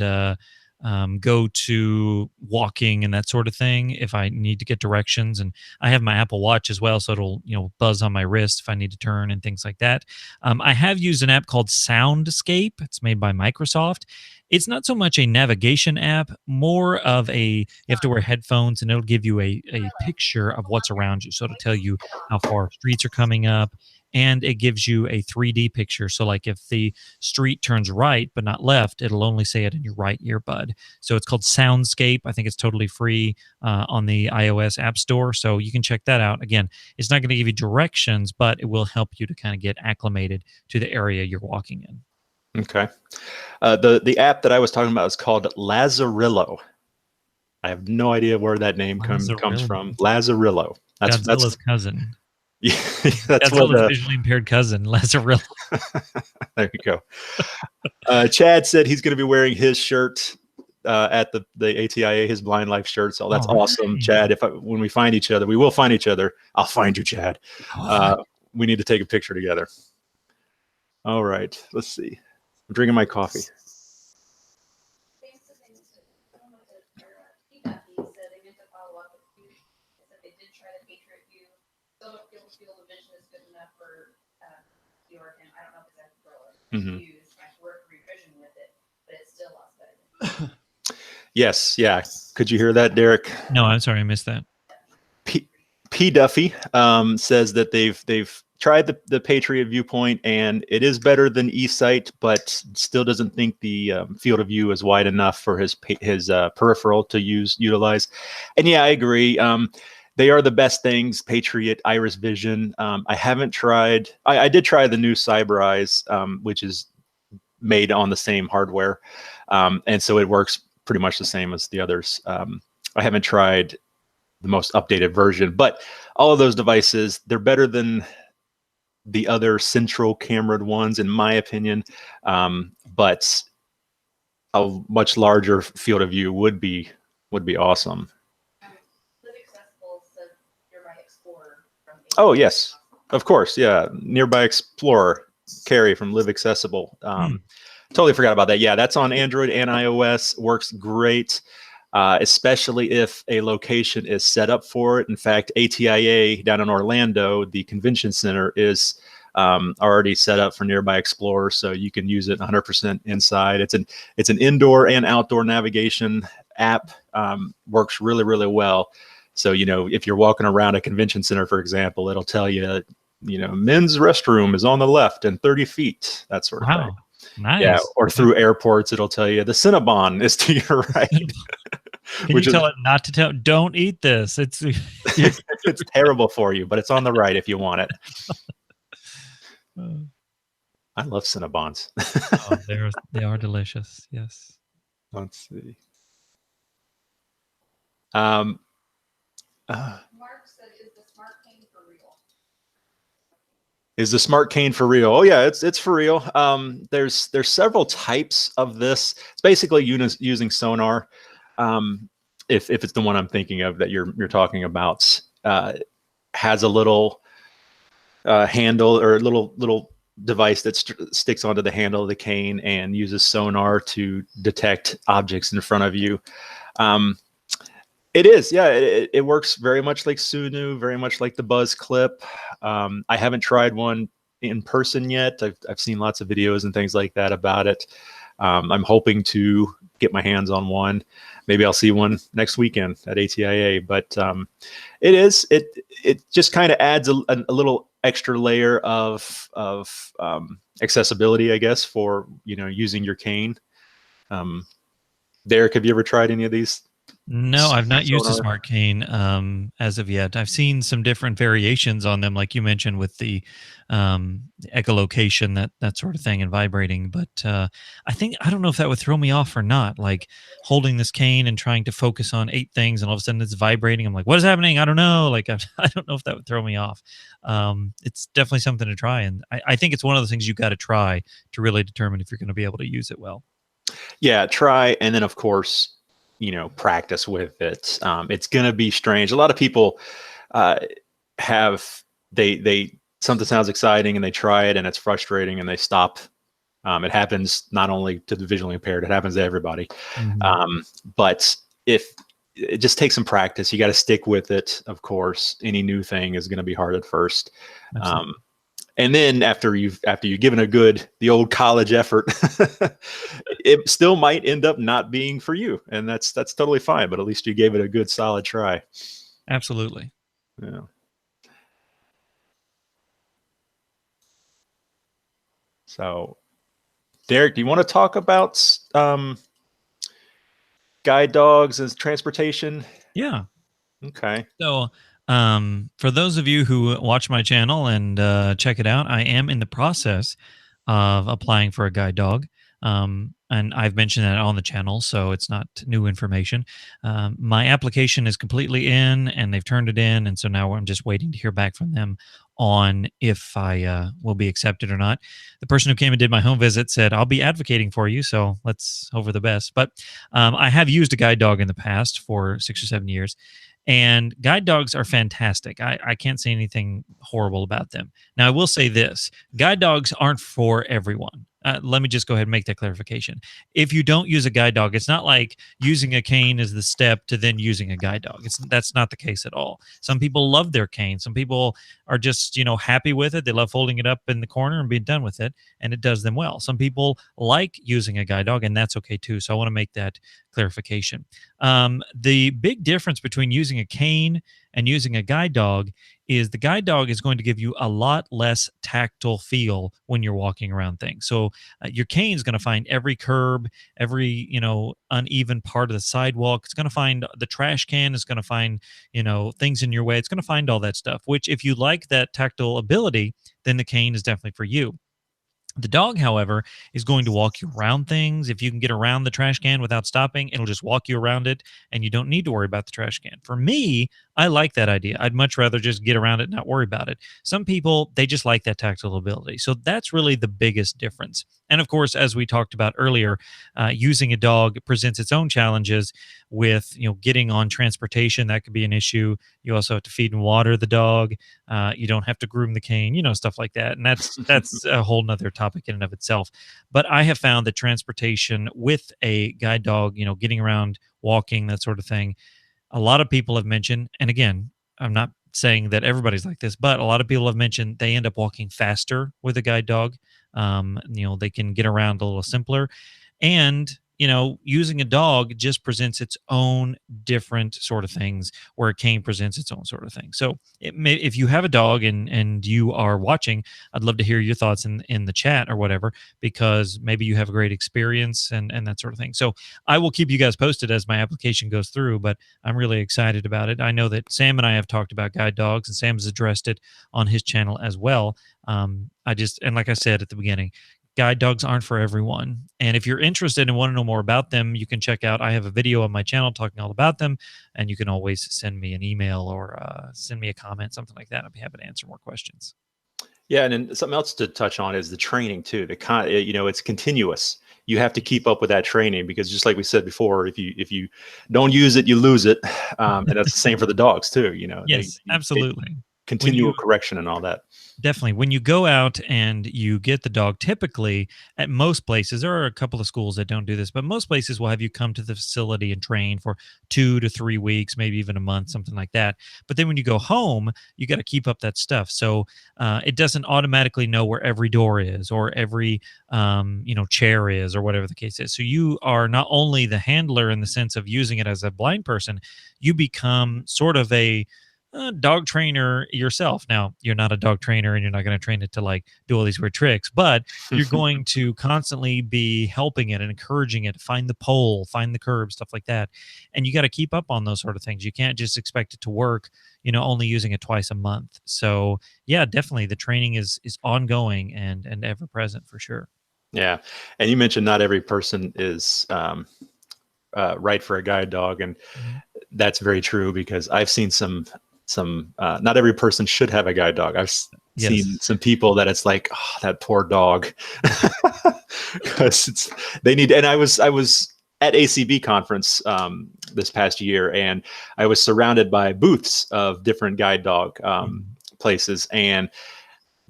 B: go to walking and that sort of thing if I need to get directions. And I have my Apple Watch as well, so it'll buzz on my wrist if I need to turn and things like that. I have used an app called Soundscape. It's made by Microsoft. It's not so much a navigation app, more of you have to wear headphones, and it'll give you a picture of what's around you. So it'll tell you how far streets are coming up, and it gives you a 3D picture. So like if the street turns right but not left, it'll only say it in your right earbud. So it's called Soundscape. I think it's totally free on the iOS App Store. So you can check that out. Again, it's not going to give you directions, but it will help you to kind of get acclimated to the area you're walking in.
A: Okay. The app that I was talking about is called Lazarillo. I have no idea where that name comes from. Lazarillo. That's
B: Godzilla's cousin.
A: Yeah, that's
B: Godzilla's visually impaired cousin, Lazarillo.
A: There you go. Chad said he's going to be wearing his shirt at the ATIA his Blind Life shirt. So that's
B: All
A: awesome,
B: right.
A: Chad. When we find each other, we will find each other. I'll find you, Chad.
B: Oh,
A: We need to take a picture together. All right, let's see. I'm drinking my coffee. Yes, yeah. Could you hear that, Derek?
B: no, I'm sorry, I missed that.
A: P. Duffy says that they've tried the Patriot viewpoint and it is better than eSight, but still doesn't think the field of view is wide enough for his peripheral to utilize. And yeah, I agree. They are the best things, Patriot, Iris Vision. I haven't tried. I did try the new Cyber Eyes, which is made on the same hardware, and so it works pretty much the same as the others. I haven't tried the most updated version, but all of those devices, they're better than the other central cameraed ones, in my opinion. But a much larger field of view would be awesome. Oh yes, of course, yeah. Nearby Explorer, Carrie from Live Accessible. Totally forgot about that. Yeah, that's on Android and iOS. Works great. Especially if a location is set up for it. In fact, ATIA down in Orlando, the convention center is already set up for Nearby Explorer, so you can use it 100% inside. It's an indoor and outdoor navigation app. Works really, really well. So, if you're walking around a convention center, for example, it'll tell you, men's restroom is on the left and 30 feet, that sort of thing.
B: Nice.
A: Yeah, or through airports, it'll tell you the Cinnabon is to your right.
B: Can you tell it not to tell? Don't eat this. It's
A: terrible for you, but it's on the right if you want it. I love Cinnabons.
B: Oh, they are delicious. Yes.
A: Let's see.
C: Mark said, "Is the smart cane for real?"
A: Is the smart cane for real? Oh yeah, it's for real. There's several types of this. It's basically using sonar. If it's the one I'm thinking of that you're talking about, has a little handle or a little device that sticks onto the handle of the cane and uses sonar to detect objects in front of you. It is, yeah. It works very much like Sunu, very much like the Buzz Clip. I haven't tried one in person yet. I've seen lots of videos and things like that about it. I'm hoping to get my hands on one. Maybe I'll see one next weekend at ATIA. But it just kind of adds a little extra layer of accessibility, I guess, for using your cane. Derek, have you ever tried any of these?
B: No, I've not used a smart cane as of yet. I've seen some different variations on them, like you mentioned, with the echolocation, that sort of thing, and vibrating. But I don't know if that would throw me off or not. Like holding this cane and trying to focus on 8 things, and all of a sudden it's vibrating. I'm like, what is happening? I don't know. Like I don't know if that would throw me off. It's definitely something to try, and I think it's one of those things you got to try to really determine if you're going to be able to use it well.
A: Yeah, try, and then of course, practice with it. It's going to be strange. A lot of people they something sounds exciting and they try it and it's frustrating and they stop. It happens not only to the visually impaired, it happens to everybody.
B: Mm-hmm.
A: But if it just takes some practice, you got to stick with it. Of course, any new thing is going to be hard at first. And then after you've given the old college effort, it still might end up not being for you, and that's totally fine. But at least you gave it a good solid try.
B: Absolutely.
A: Yeah. So, Derek, do you want to talk about guide dogs as transportation?
B: Yeah.
A: Okay.
B: So, for those of you who watch my channel and check it out, I am in the process of applying for a guide dog. And I've mentioned that on the channel, so it's not new information. My application is completely in, and they've turned it in, and so now I'm just waiting to hear back from them on if I will be accepted or not. The person who came and did my home visit said, I'll be advocating for you, so let's hope for the best. But I have used a guide dog in the past for 6 or 7 years, and guide dogs are fantastic. I can't say anything horrible about them. Now, I will say this: guide dogs aren't for everyone. Let me just go ahead and make that clarification. If you don't use a guide dog, it's not like using a cane is the step to then using a guide dog. That's not the case at all. Some people love their cane. Some people are just, happy with it. They love holding it up in the corner and being done with it, and it does them well. Some people like using a guide dog, and that's okay too. So I want to make that clarification. The big difference between using a cane and using a guide dog is the guide dog is going to give you a lot less tactile feel when you're walking around things. So your cane is going to find every curb, every uneven part of the sidewalk. It's going to find the trash can. It's going to find things in your way. It's going to find all that stuff. Which, if you like that tactile ability, then the cane is definitely for you. The dog, however, is going to walk you around things. If you can get around the trash can without stopping, it'll just walk you around it, and you don't need to worry about the trash can. For me, I like that idea. I'd much rather just get around it and not worry about it. Some people, they just like that tactile ability. So that's really the biggest difference. And of course, as we talked about earlier, using a dog presents its own challenges with, getting on transportation. That could be an issue. You also have to feed and water the dog. You don't have to groom the cane, stuff like that. And that's a whole nother topic in and of itself. But I have found that transportation with a guide dog, getting around, walking, that sort of thing, a lot of people have mentioned, and again, I'm not saying that everybody's like this, but a lot of people have mentioned they end up walking faster with a guide dog. They can get around a little simpler. And using a dog just presents its own different sort of things, where a cane presents its own sort of thing. So if you have a dog and you are watching, I'd love to hear your thoughts in the chat or whatever, because maybe you have a great experience and that sort of thing. So I will keep you guys posted as my application goes through, but I'm really excited about it. I know that Sam and I have talked about guide dogs, and Sam's addressed it on his channel as well. And like I said at the beginning, guide dogs aren't for everyone. And if you're interested and want to know more about them, you can check out, I have a video on my channel talking all about them, and you can always send me an email or send me a comment, something like that. I'd be happy to answer more questions.
A: Yeah, and then something else to touch on is the training too. It's continuous. You have to keep up with that training, because just like we said before, if you don't use it, you lose it. And that's the same for the dogs too.
B: Yes, absolutely.
A: Continual correction and all that.
B: Definitely. When you go out and you get the dog, typically at most places, there are a couple of schools that don't do this, but most places will have you come to the facility and train for 2 to 3 weeks, maybe even a month, something like that. But then when you go home, you got to keep up that stuff. So it doesn't automatically know where every door is or every chair is, or whatever the case is. So you are not only the handler in the sense of using it as a blind person, you become sort of a dog trainer yourself. Now, you're not a dog trainer and you're not going to train it to do all these weird tricks, but you're going to constantly be helping it and encouraging it to find the pole, find the curb, stuff like that. And you got to keep up on those sort of things. You can't just expect it to work, only using it twice a month. So yeah, definitely the training is ongoing and ever present for sure. Yeah.
A: And you mentioned not every person is right for a guide dog. And that's very true, because I've seen some not every person should have a guide dog. I've seen some people that it's like, oh, that poor dog, because they need. And I was at ACB conference this past year, and I was surrounded by booths of different guide dog places, and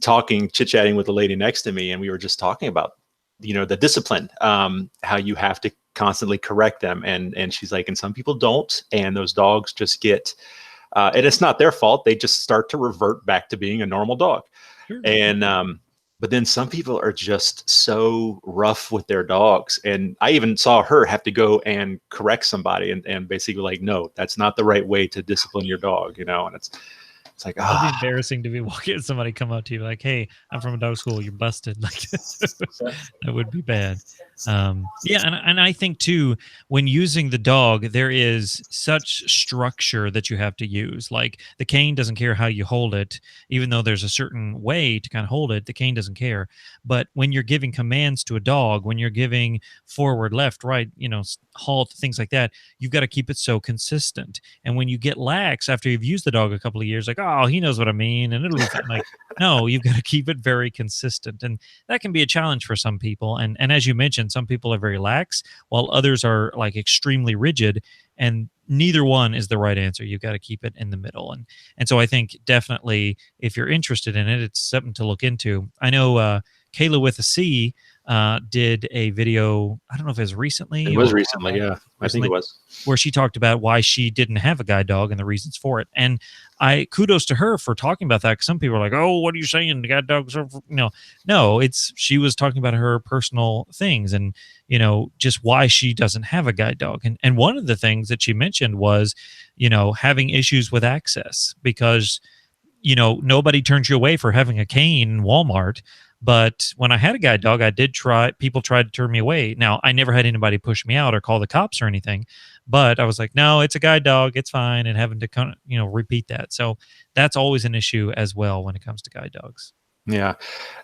A: chit-chatting with the lady next to me, and we were just talking about the discipline, how you have to constantly correct them, and she's like, and some people don't, and those dogs just get. And it's not their fault. They just start to revert back to being a normal dog. Sure. And but then some people are just so rough with their dogs. And I even saw her have to go and correct somebody and basically like, no, that's not the right way to discipline your dog, and it's like,
B: it'd be embarrassing to be walking and somebody come up to you like, hey, I'm from a dog school, you're busted. Like that would be bad. And I think too, when using the dog, there is such structure that you have to use. Like the cane doesn't care how you hold it, even though there's a certain way to kind of hold it, the cane doesn't care. But when you're giving commands to a dog, when you're giving forward, left, right, halt, things like that, you've got to keep it so consistent. And when you get lax after you've used the dog a couple of years, like, oh, he knows what I mean, and it'll be fine. Like, no, you've got to keep it very consistent, and that can be a challenge for some people. And as you mentioned, some people are very lax, while others are like extremely rigid, and neither one is the right answer. You've got to keep it in the middle, and so I think definitely if you're interested in it, it's something to look into. I know Kayla with a C did a video. I don't know if it was recently.
A: It was recently, yeah. I think it was.
B: Where she talked about why she didn't have a guide dog and the reasons for it. And I kudos to her for talking about that, because some people are like, oh, what are you saying? The guide dogs are, no, she was talking about her personal things and, just why she doesn't have a guide dog. And one of the things that she mentioned was, having issues with access, because, nobody turns you away for having a cane in Walmart. But when I had a guide dog, people tried to turn me away. Now, I never had anybody push me out or call the cops or anything, but I was like, no, it's a guide dog. It's fine. And having to, repeat that. So that's always an issue as well when it comes to guide dogs.
A: Yeah.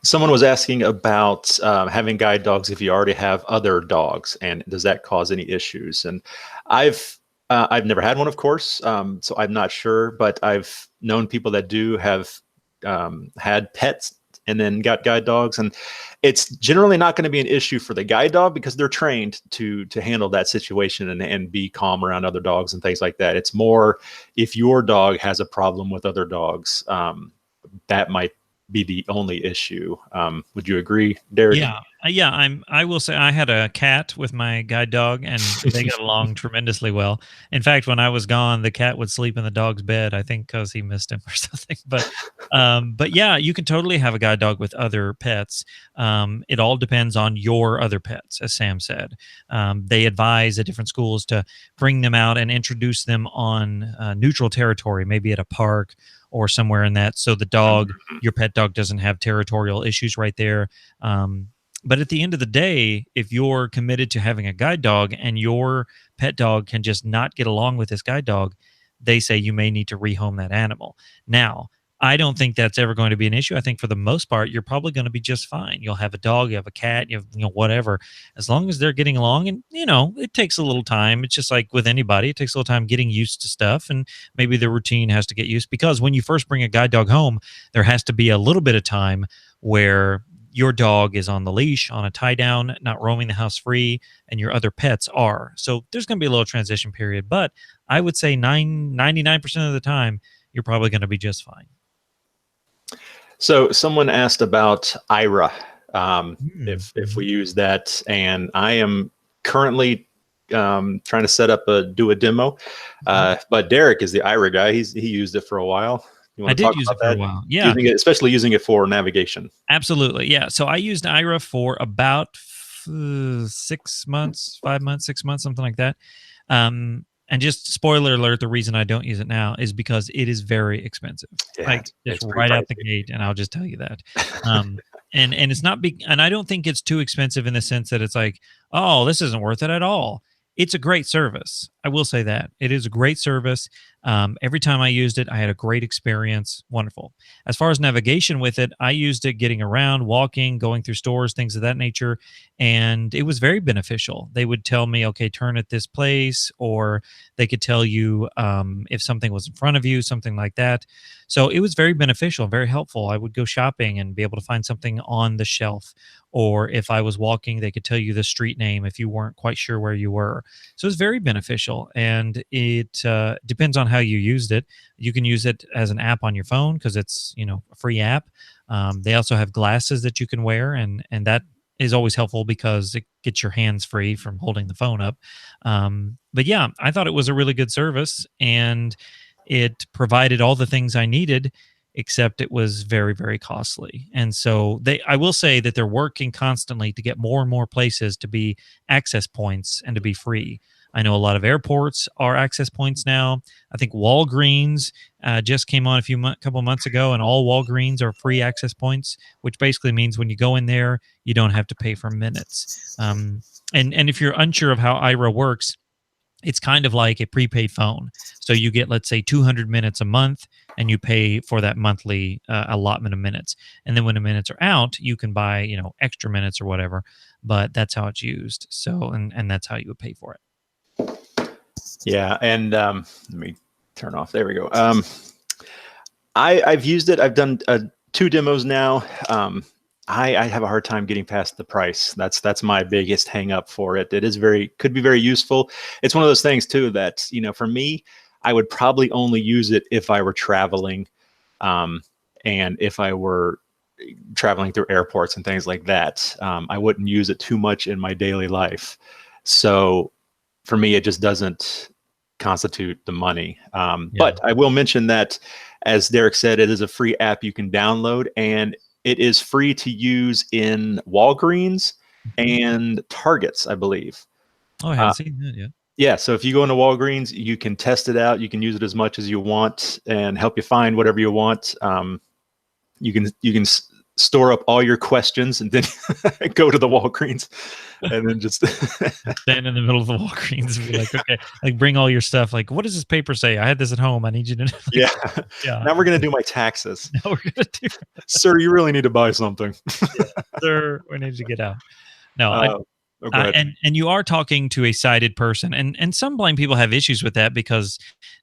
A: Someone was asking about having guide dogs if you already have other dogs, and does that cause any issues? And I've never had one, of course, so I'm not sure, but I've known people that do have had pets and then got guide dogs, and it's generally not going to be an issue for the guide dog because they're trained to handle that situation and be calm around other dogs and things like that. It's more if your dog has a problem with other dogs, that might be the only issue. Would you agree, Derek?
B: Yeah. I will say I had a cat with my guide dog, and they got along tremendously well. In fact, when I was gone, the cat would sleep in the dog's bed, I think because he missed him or something. But yeah, you can totally have a guide dog with other pets. It all depends on your other pets, as Sam said. They advise at different schools to bring them out and introduce them on neutral territory, maybe at a park or somewhere in that, so the dog, your pet dog, doesn't have territorial issues right there. But at the end of the day, if you're committed to having a guide dog and your pet dog can just not get along with this guide dog, they say you may need to rehome that animal. Now, I don't think that's ever going to be an issue. I think for the most part, you're probably going to be just fine. You'll have a dog, you have a cat, you have, whatever, as long as they're getting along. And, it takes a little time. It's just like with anybody, it takes a little time getting used to stuff. And maybe the routine has to get used, because when you first bring a guide dog home, there has to be a little bit of time where your dog is on the leash, on a tie down, not roaming the house free, and your other pets are. So there's going to be a little transition period, but I would say 99% of the time, you're probably going to be just fine.
A: So someone asked about Ira, if we use that, and I am currently trying to set up do a demo, but Derek is the Ira guy. He used it for a while.
B: I did use it for a while. Yeah.
A: Especially using it for navigation.
B: Absolutely. Yeah. So I used Ira for about 6 months, 5 months, 6 months, something like that. And just spoiler alert, the reason I don't use it now is because it is very expensive.
A: Yeah,
B: it's right out the gate, and I'll just tell you that. And it's not big, and I don't think it's too expensive in the sense that it's like, oh, this isn't worth it at all. It's a great service. I will say that. It is a great service. Every time I used it, I had a great experience. Wonderful. As far as navigation with it, I used it getting around, walking, going through stores, things of that nature. And it was very beneficial. They would tell me, okay, turn at this place, or they could tell you if something was in front of you, something like that. So it was very beneficial, very helpful. I would go shopping and be able to find something on the shelf. Or if I was walking, they could tell you the street name if you weren't quite sure where you were. So it's very beneficial, and it depends on how you used it. You can use it as an app on your phone because it's a free app. They also have glasses that you can wear, and that is always helpful because it gets your hands free from holding the phone up. But yeah, I thought it was a really good service, and it provided all the things I needed, except it was very, very costly. And so I will say that they're working constantly to get more and more places to be access points and to be free. I know a lot of airports are access points now. I think Walgreens just came on a couple months ago, and all Walgreens are free access points, which basically means when you go in there, you don't have to pay for minutes. And if you're unsure of how Ira works, it's kind of like a prepaid phone. So you get, let's say, 200 minutes a month, and you pay for that monthly allotment of minutes. And then when the minutes are out, you can buy, extra minutes or whatever. But that's how it's used. So, and that's how you would pay for it.
A: Yeah, and let me turn off. There we go. I've used it. I've done 2 demos now. I have a hard time getting past the price. That's my biggest hang up for it. It is could be very useful. It's one of those things too that, for me, I would probably only use it if I were traveling, and if I were traveling through airports and things like that. I wouldn't use it too much in my daily life. So for me, it just doesn't constitute the money. But I will mention that, as Derek said, it is a free app you can download, and it is free to use in Walgreens and Targets, I believe.
B: Oh, I haven't seen that yet.
A: Yeah, so if you go into Walgreens, you can test it out. You can use it as much as you want and help you find whatever you want. You can store up all your questions and then go to the Walgreens and then just
B: stand in the middle of the Walgreens and be like, okay, like bring all your stuff. Like, what does this paper say? I had this at home. I need you to know. Like,
A: yeah. Now we're gonna do my taxes.
B: Now we're gonna do.
A: Sir, you really need to buy something.
B: Sir, we need to get out. No, and you are talking to a sighted person, and some blind people have issues with that because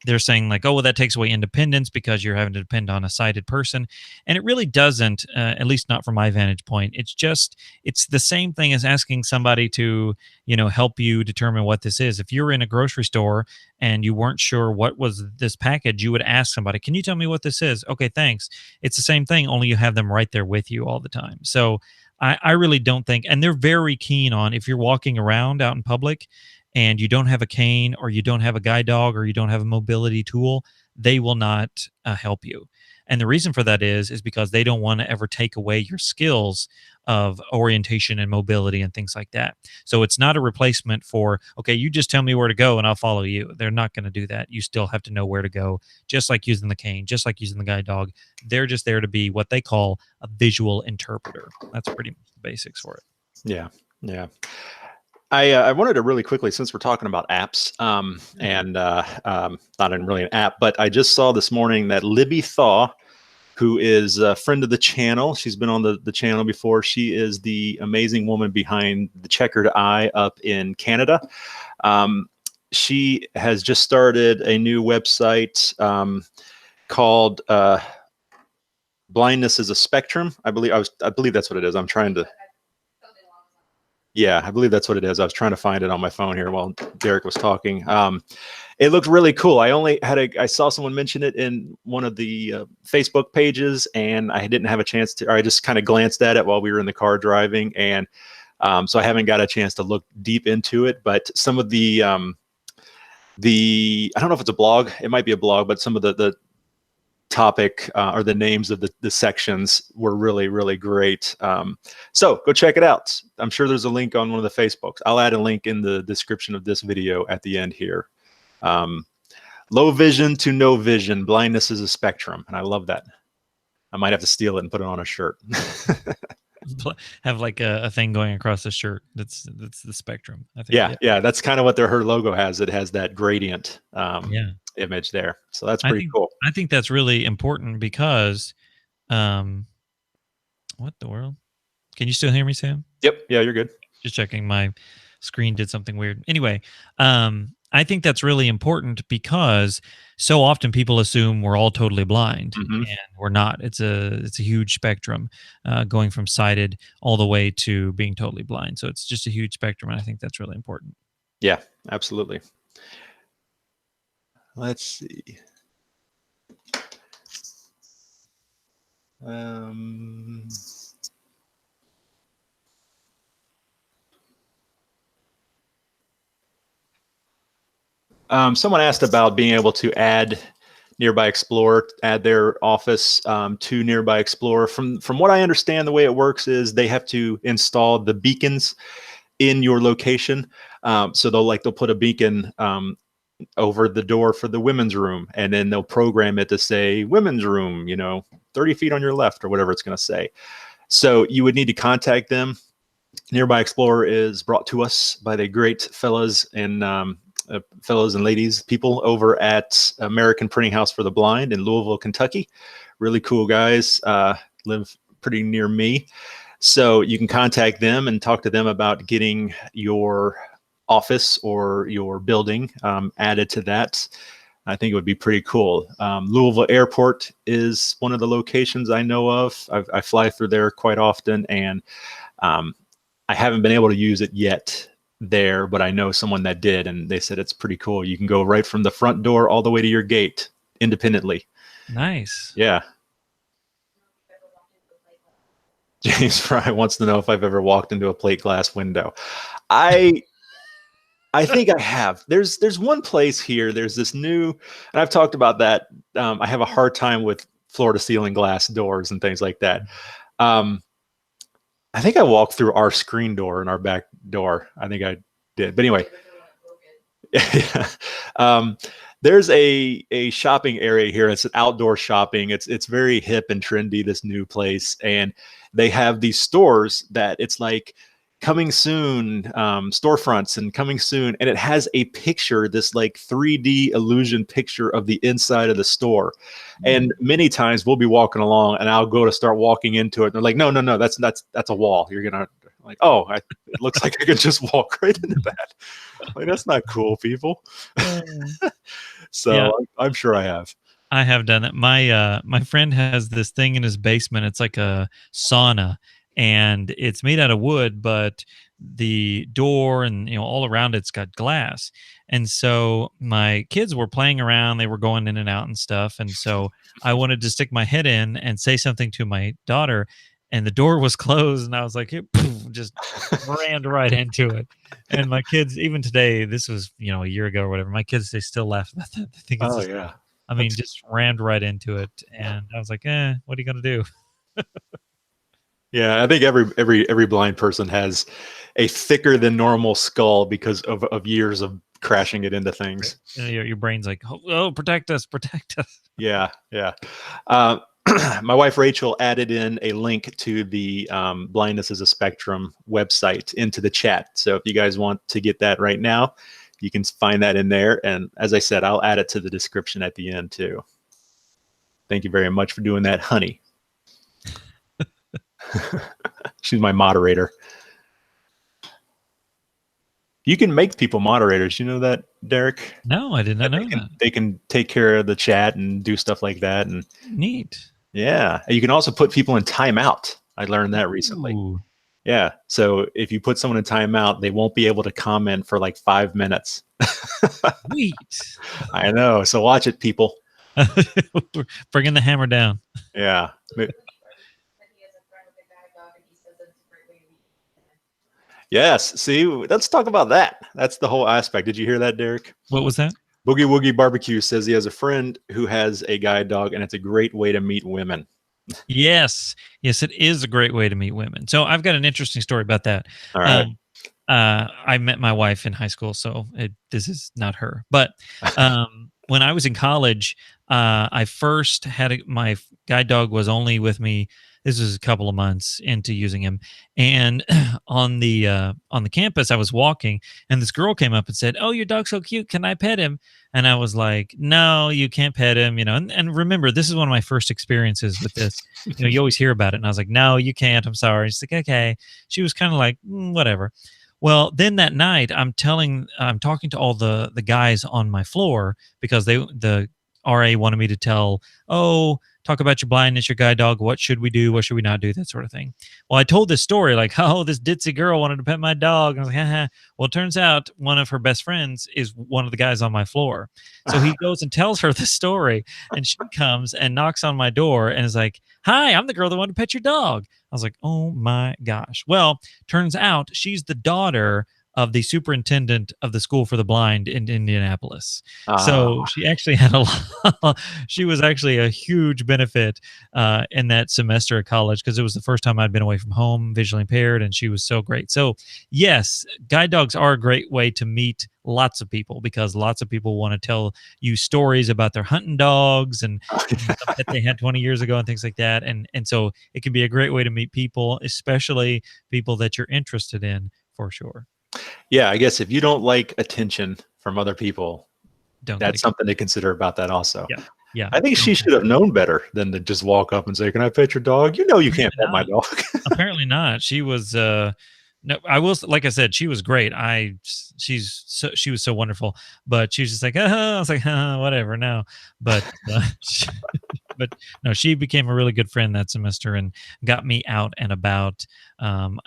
B: they're saying like, oh, well, that takes away independence because you're having to depend on a sighted person, and it really doesn't, at least not from my vantage point. It's the same thing as asking somebody to help you determine what this is. If you're in a grocery store and you weren't sure what was this package, you would ask somebody, can you tell me what this is? Okay, thanks. It's the same thing, only you have them right there with you all the time. So I really don't think, and they're very keen on, if you're walking around out in public and you don't have a cane or you don't have a guide dog or you don't have a mobility tool, they will not help you. And the reason for that is because they don't want to ever take away your skills of orientation and mobility and things like that. So it's not a replacement for, okay, you just tell me where to go and I'll follow you. They're not going to do that. You still have to know where to go, just like using the cane, just like using the guide dog. They're just there to be what they call a visual interpreter. That's pretty much the basics for it.
A: Yeah. I wanted to really quickly, since we're talking about apps, and not really an app, but I just saw this morning that Libby Thaw, who is a friend of the channel, she's been on the channel before. She is the amazing woman behind the Checkered Eye up in Canada. She has just started a new website called Blindness is a Spectrum. I believe that's what it is. I'm trying to. Yeah, I believe that's what it is. I was trying to find it on my phone here while Derek was talking. It looked really cool. I saw someone mention it in one of the Facebook pages, and I didn't have a chance to, or I just kind of glanced at it while we were in the car driving. And so I haven't got a chance to look deep into it, but some of the I don't know if it's a blog, it might be a blog, but some of the topic or the names of the sections were really, really great. So go check it out. I'm sure there's a link on one of the Facebooks. I'll add a link in the description of this video at the end here. Low vision to no vision, blindness is a spectrum. And I love that. I might have to steal it and put it on a shirt.
B: Have like a thing going across the shirt. That's the spectrum, I think.
A: Yeah. That's kind of what her logo has. It has that gradient image there. So that's pretty cool.
B: I think that's really important because what the world? Can you still hear me, Sam?
A: Yep. Yeah, you're good.
B: Just checking. My screen did something weird. Anyway, I think that's really important because so often people assume we're all totally blind, and we're not. It's a huge spectrum, going from sighted all the way to being totally blind. So it's just a huge spectrum, and I think that's really important.
A: Yeah, absolutely. Let's see. Someone asked about being able to add Nearby Explorer, add their office to Nearby Explorer. From what I understand, the way it works is they have to install the beacons in your location. So they'll put a beacon over the door for the women's room, and then they'll program it to say women's room, 30 feet on your left, or whatever it's going to say. So you would need to contact them. Nearby Explorer is brought to us by the great fellows and ladies, people over at American Printing House for the Blind in Louisville, Kentucky. Really cool guys, live pretty near me. So you can contact them and talk to them about getting your office or your building added to that. I think it would be pretty cool. Louisville Airport is one of the locations I know of. I fly through there quite often, and I haven't been able to use it yet there, but I know someone that did, and they said it's pretty cool. You can go right from the front door all the way to your gate independently.
B: Nice.
A: Yeah. James Fry wants to know if I've ever walked into a plate glass window. I think I have. There's one place here. There's this new, and I've talked about that. I have a hard time with floor to ceiling glass doors and things like that. I think I walked through our screen door and our back door. I think I did. But anyway, there's a shopping area here. It's an outdoor shopping. It's very hip and trendy, this new place. And they have these stores that it's like coming soon, storefronts and coming soon. And it has a picture, this like 3D illusion picture of the inside of the store. And many times we'll be walking along and I'll go to start walking into it. And they're like, no, that's a wall. You're going to like, oh, it looks like I could just walk right into that. Like, that's not cool, people. So yeah. I'm sure I have.
B: I have done it. My friend has this thing in his basement. It's like a sauna, and it's made out of wood, but the door and all around it's got glass. And so my kids were playing around, they were going in and out and stuff. And so I wanted to stick my head in and say something to my daughter, and the door was closed, and I was like, just ran right into it. And my kids, even today, this was a year ago or whatever, my kids, they still laugh about that. I think it's
A: yeah.
B: I mean, just ran right into it, and I was like, what are you gonna do?
A: Yeah, I think every blind person has a thicker than normal skull because of years of crashing it into things.
B: Your brain's like, oh, protect us.
A: Yeah. My wife Rachel added in a link to the Blindness is a Spectrum website into the chat. So if you guys want to get that right now, you can find that in there. And as I said, I'll add it to the description at the end too. Thank you very much for doing that, honey. She's my moderator. You can make people moderators. You know that, Derek?
B: No, I did not know that.
A: They can take care of the chat and do stuff like that. And
B: neat.
A: Yeah. You can also put people in timeout. I learned that recently.
B: Ooh.
A: Yeah. So if you put someone in timeout, they won't be able to comment for like 5 minutes.
B: Sweet.
A: I know. So watch it, people.
B: Bringing the hammer down.
A: Yeah. Yes. See, let's talk about that. That's the whole aspect. Did you hear that, Derek?
B: What was that?
A: Boogie Woogie Barbecue says he has a friend who has a guide dog, and it's a great way to meet women.
B: Yes, it is a great way to meet women. So I've got an interesting story about that.
A: All right.
B: I met my wife in high school, so this is not her. But when I was in college, I first had my guide dog was only with me. This was a couple of months into using him, and on the campus, I was walking, and this girl came up and said, "Oh, your dog's so cute. Can I pet him?" And I was like, "No, you can't pet him." And remember, this is one of my first experiences with this. You always hear about it, and I was like, "No, you can't. I'm sorry." She's like, "Okay." She was kind of like, whatever. Well, then that night, I'm talking to all the guys on my floor because the RA wanted me to tell, talk about your blindness, your guide dog, what should we do, what should we not do, that sort of thing. Well, I told this story like, this ditzy girl wanted to pet my dog. And I was like, haha. Well, it turns out one of her best friends is one of the guys on my floor. So he goes and tells her the story, and she comes and knocks on my door and is like, "Hi, I'm the girl that wanted to pet your dog." I was like, oh my gosh. Well, turns out she's the daughter of the superintendent of the School for the Blind in Indianapolis. So she actually had she was actually a huge benefit in that semester of college because it was the first time I'd been away from home, visually impaired, and she was so great. So yes, guide dogs are a great way to meet lots of people because lots of people want to tell you stories about their hunting dogs and stuff that they had 20 years ago and things like that. And so it can be a great way to meet people, especially people that you're interested in, for sure.
A: Yeah, I guess if you don't like attention from other people, that's something to consider about that also.
B: Yeah.
A: I think she should have known better than to just walk up and say, "Can I pet your dog?" You can't pet my dog.
B: Apparently not. She was No, I will. Like I said, she was great. She was so wonderful, but she was just like, I was like, whatever. No, but but no, she became a really good friend that semester and got me out and about.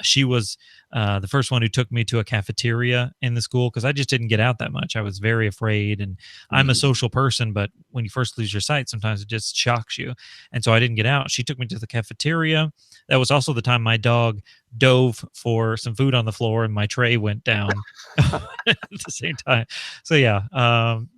B: She was the first one who took me to a cafeteria in the school because I just didn't get out that much. I was very afraid, and I'm a
A: Mhm.
B: social person, but when you first lose your sight, sometimes it just shocks you. And so I didn't get out. She took me to the cafeteria. That was also the time my dog dove for some food on the floor and my tray went down at the same time. So yeah,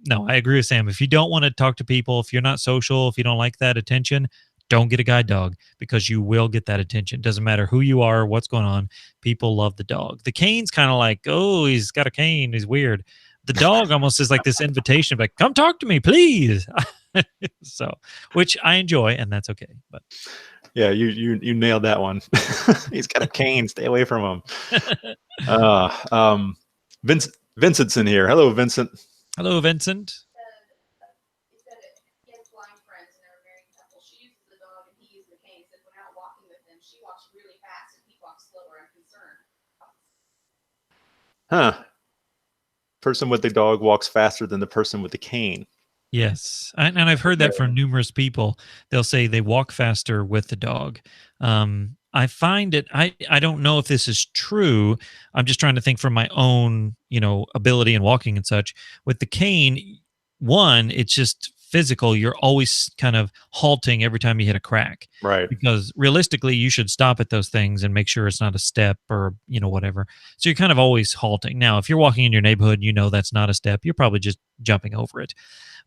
B: no, I agree with Sam. If you don't want to talk to people, if you're not social, if you don't like that attention, don't get a guide dog because you will get that attention. Doesn't matter who you are, what's going on. People love the dog. The cane's kind of like, oh, he's got a cane. He's weird. The dog almost is like this invitation, like, come talk to me, please. So, which I enjoy, and that's okay. But
A: Yeah, you nailed that one. He's got a cane. Stay away from him. Vincent's in here. Hello, Vincent.
B: hello, Vincent.
C: He said he has blind friends and they're a married couple. She uses the dog and he uses the cane. He said when out walking with him, she walks really fast and he walks slower. I'm concerned.
A: Huh. Person with the dog walks faster than the person with the cane.
B: Yes, and I've heard that from numerous people. They'll say they walk faster with the dog. I find it. I don't know if this is true. I'm just trying to think from my own, ability in walking and such. With the cane, one, it's just physical. You're always kind of halting every time you hit a crack
A: Right.
B: because realistically, you should stop at those things and make sure it's not a step or whatever. So you're kind of always halting. Now, if you're walking in your neighborhood, that's not a step. You're probably just jumping over it,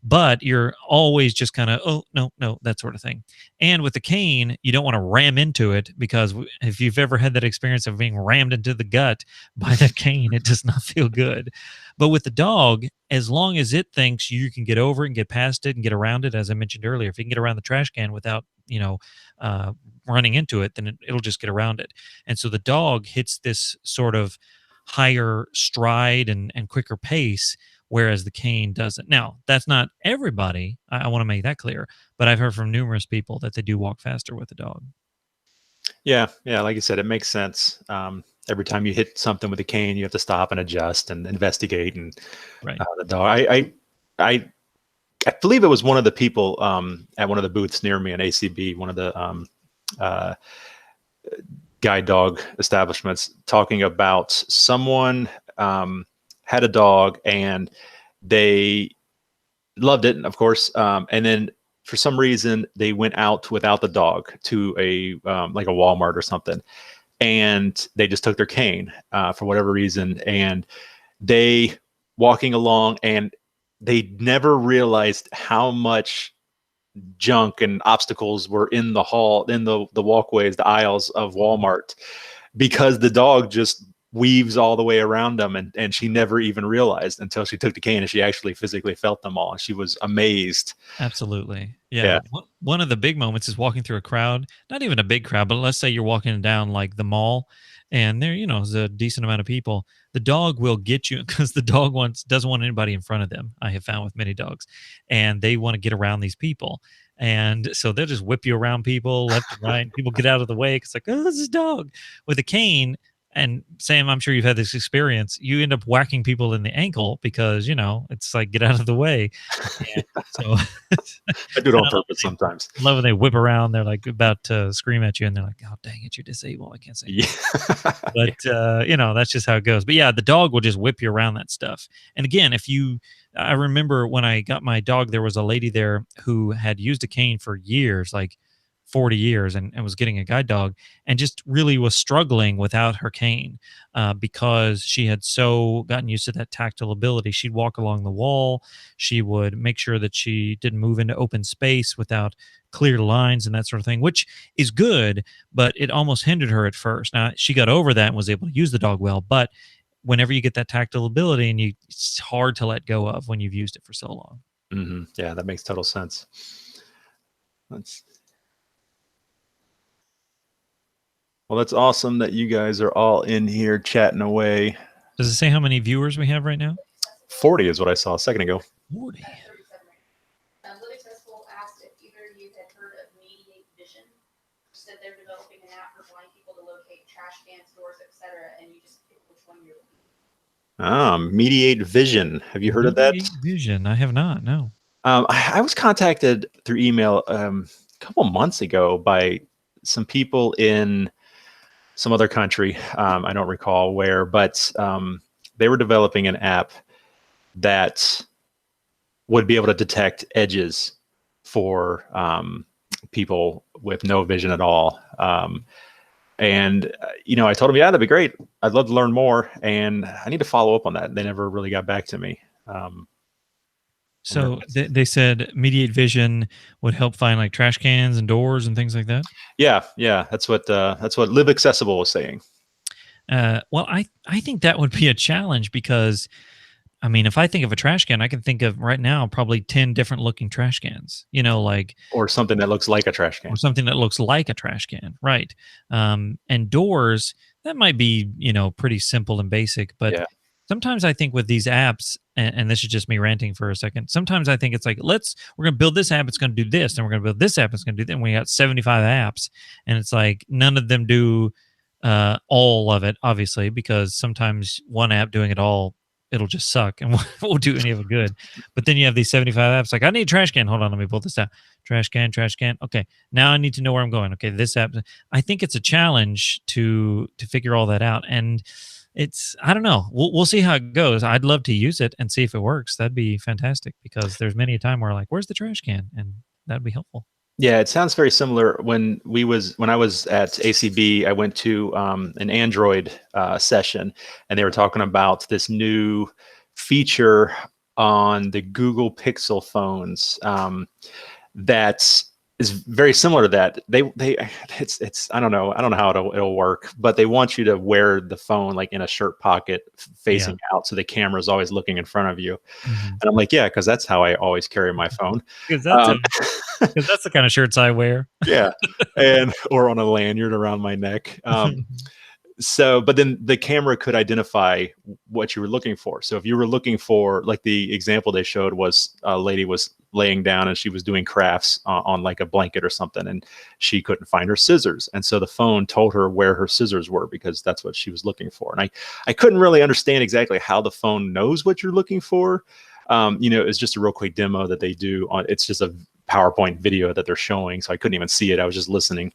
B: but you're always just kind of, oh, no, no, that sort of thing. And with the cane, you don't want to ram into it because if you've ever had that experience of being rammed into the gut by that cane, it does not feel good. But with the dog, as long as it thinks you can get over it and get past it and get around it, as I mentioned earlier, if you can get around the trash can without, uh, running into it, then it'll just get around it. And so the dog hits this sort of higher stride and quicker pace, whereas the cane doesn't. Now, that's not everybody. I want to make that clear, but I've heard from numerous people that they do walk faster with the dog.
A: Yeah, like you said, it makes sense. Every time you hit something with a cane, you have to stop and adjust and investigate. And
B: Right.
A: the dog, I believe it was one of the people at one of the booths near me in ACB, one of the uh, guide dog establishments, talking about someone had a dog and they loved it, of course. And then for some reason, they went out without the dog to a like a Walmart or something, and they just took their cane for whatever reason, and they walking along, and they never realized how much junk and obstacles were in the hall, in the walkways, the aisles of Walmart, because the dog just weaves all the way around them, and she never even realized until she took the cane and she actually physically felt them all, and she was amazed.
B: Absolutely. Yeah.
A: Yeah.
B: One of the big moments is walking through a crowd, not even a big crowd, but let's say you're walking down like the mall and there, is a decent amount of people. The dog will get you because the dog doesn't want anybody in front of them. I have found with many dogs, and they want to get around these people. And so they'll just whip you around people left and right. And people get out of the way. It's like, oh, this is dog with a cane. And Sam, I'm sure you've had this experience. You end up whacking people in the ankle because, it's like, get out of the way. And so
A: I do it on
B: I
A: purpose sometimes.
B: love when they whip around. They're like about to scream at you and they're like, oh, dang it, you're disabled. I can't say
A: Yeah.
B: but that's just how it goes. But yeah, the dog will just whip you around that stuff. And again, I remember when I got my dog, there was a lady there who had used a cane for years, like 40 years, and was getting a guide dog, and just really was struggling without her cane because she had so gotten used to that tactile ability. She'd walk along the wall. She would make sure that she didn't move into open space without clear lines and that sort of thing, which is good, but it almost hindered her at first. Now, she got over that and was able to use the dog well, but whenever you get that tactile ability and it's hard to let go of when you've used it for so long.
A: Mm-hmm. Yeah, that makes total sense. Well, that's awesome that you guys are all in here chatting away.
B: Does it say how many viewers we have right now?
A: 40 is what I saw a second ago.
B: 40.
C: Living Festival asked if either of you had heard of Mediate Vision. said they're developing an app for blind people to locate trash cans, doors, etc., and you just pick which one you're looking for.
A: Mediate Vision. Have you heard of that?
B: Mediate Vision. I have not. No.
A: I was contacted through email a couple months ago by some people in some other country. I don't recall where, but they were developing an app that would be able to detect edges for people with no vision at all. And I told them, yeah, that'd be great. I'd love to learn more, and I need to follow up on that. They never really got back to me.
B: So they said Mediate Vision would help find like trash cans and doors and things like that.
A: Yeah. That's what Live Accessible was saying.
B: Well, I think that would be a challenge because, I mean, if I think of a trash can, I can think of right now probably 10 different looking trash cans.
A: Or something that looks like a trash can.
B: Or something that looks like a trash can, right? And doors, that might be pretty simple and basic, but
A: Yeah.
B: sometimes I think with these apps, and this is just me ranting for a second. Sometimes I think it's like, we're going to build this app, it's going to do this, and we're going to build this app, it's going to do that. And we got 75 apps, and it's like none of them do all of it, obviously, because sometimes one app doing it all, it'll just suck and won't do any of it good. But then you have these 75 apps, like I need a trash can. Hold on, let me pull this out. Trash can. Okay, now I need to know where I'm going. Okay, this app. I think it's a challenge to figure all that out, and I don't know. We'll see how it goes. I'd love to use it and see if it works. That'd be fantastic because there's many a time where like, where's the trash can? And that'd be helpful.
A: Yeah, it sounds very similar. When I was at ACB, I went to an Android session, and they were talking about this new feature on the Google Pixel phones that is very similar to that. It's I don't know how it'll work, but they want you to wear the phone like in a shirt pocket facing out, so the camera is always looking in front of you.
B: Mm-hmm.
A: And I'm like, yeah, because that's how I always carry my phone.
B: Because that's the kind of shirts I wear.
A: Yeah, or on a lanyard around my neck. But then the camera could identify what you were looking for. So if you were looking for, like the example they showed was a lady was laying down and she was doing crafts on like a blanket or something, and she couldn't find her scissors. And so the phone told her where her scissors were because that's what she was looking for. And I couldn't really understand exactly how the phone knows what you're looking for. It's just a real quick demo that they do it's just a PowerPoint video that they're showing. So I couldn't even see it. I was just listening.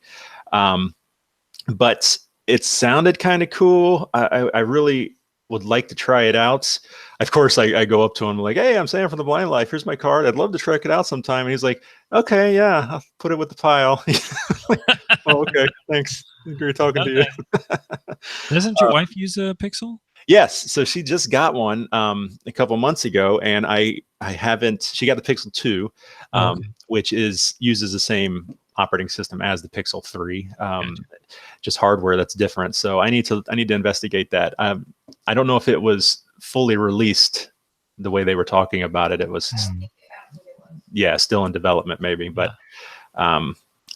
A: But it sounded kind of cool. I really would like to try it out. Of course, I go up to him like, hey, I'm Sam from The Blind Life. Here's my card. I'd love to check it out sometime. And he's like, okay, yeah, I'll put it with the pile. Oh, okay, thanks. Great talking to you.
B: Doesn't your wife use a Pixel?
A: Yes. So she just got one a couple months ago, and I haven't. She got the Pixel 2, which uses the same operating system as the Pixel 3, just hardware that's different. So I need to investigate that. I don't know if it was fully released the way they were talking about it. It was, still in development maybe, but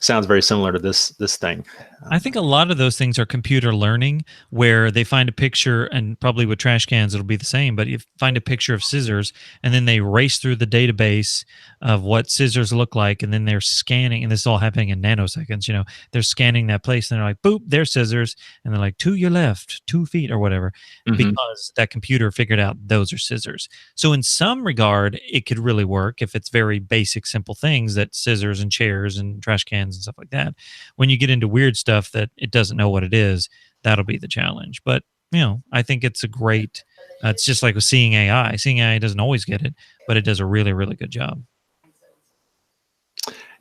A: sounds very similar to this thing.
B: I think a lot of those things are computer learning, where they find a picture, and probably with trash cans it'll be the same, but you find a picture of scissors and then they race through the database of what scissors look like, and then they're scanning, and this is all happening in nanoseconds. They're scanning that place and they're like, boop, there's scissors, and they're like, to your left 2 feet or whatever, because that computer figured out those are scissors. So in some regard it could really work if it's very basic, simple things, that scissors and chairs and trash cans and stuff like that. When you get into weird stuff that it doesn't know what it is, that'll be the challenge. But I think it's a great it's just like with seeing AI. Seeing AI doesn't always get it, but it does a really, really good job.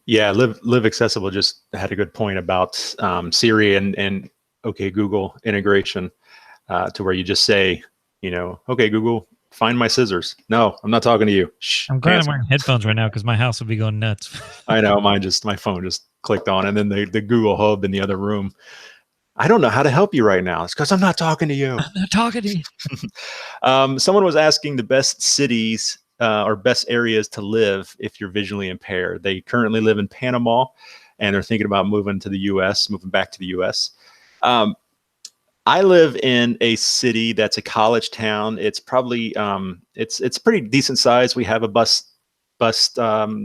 A: Yeah, Live Accessible just had a good point about Siri and OK Google integration, to where you just say, OK Google, find my scissors. No, I'm not talking to you. Shh,
B: I'm glad I'm wearing headphones right now because my house would be going nuts.
A: I know, my phone just clicked on, and then the Google Hub in the other room. I don't know how to help you right now. It's because I'm not talking to you.
B: I'm not talking to you.
A: Someone was asking the best cities or best areas to live if you're visually impaired. They currently live in Panama, and they're thinking about moving back to the U.S. I live in a city that's a college town. It's probably it's pretty decent size. We have a bus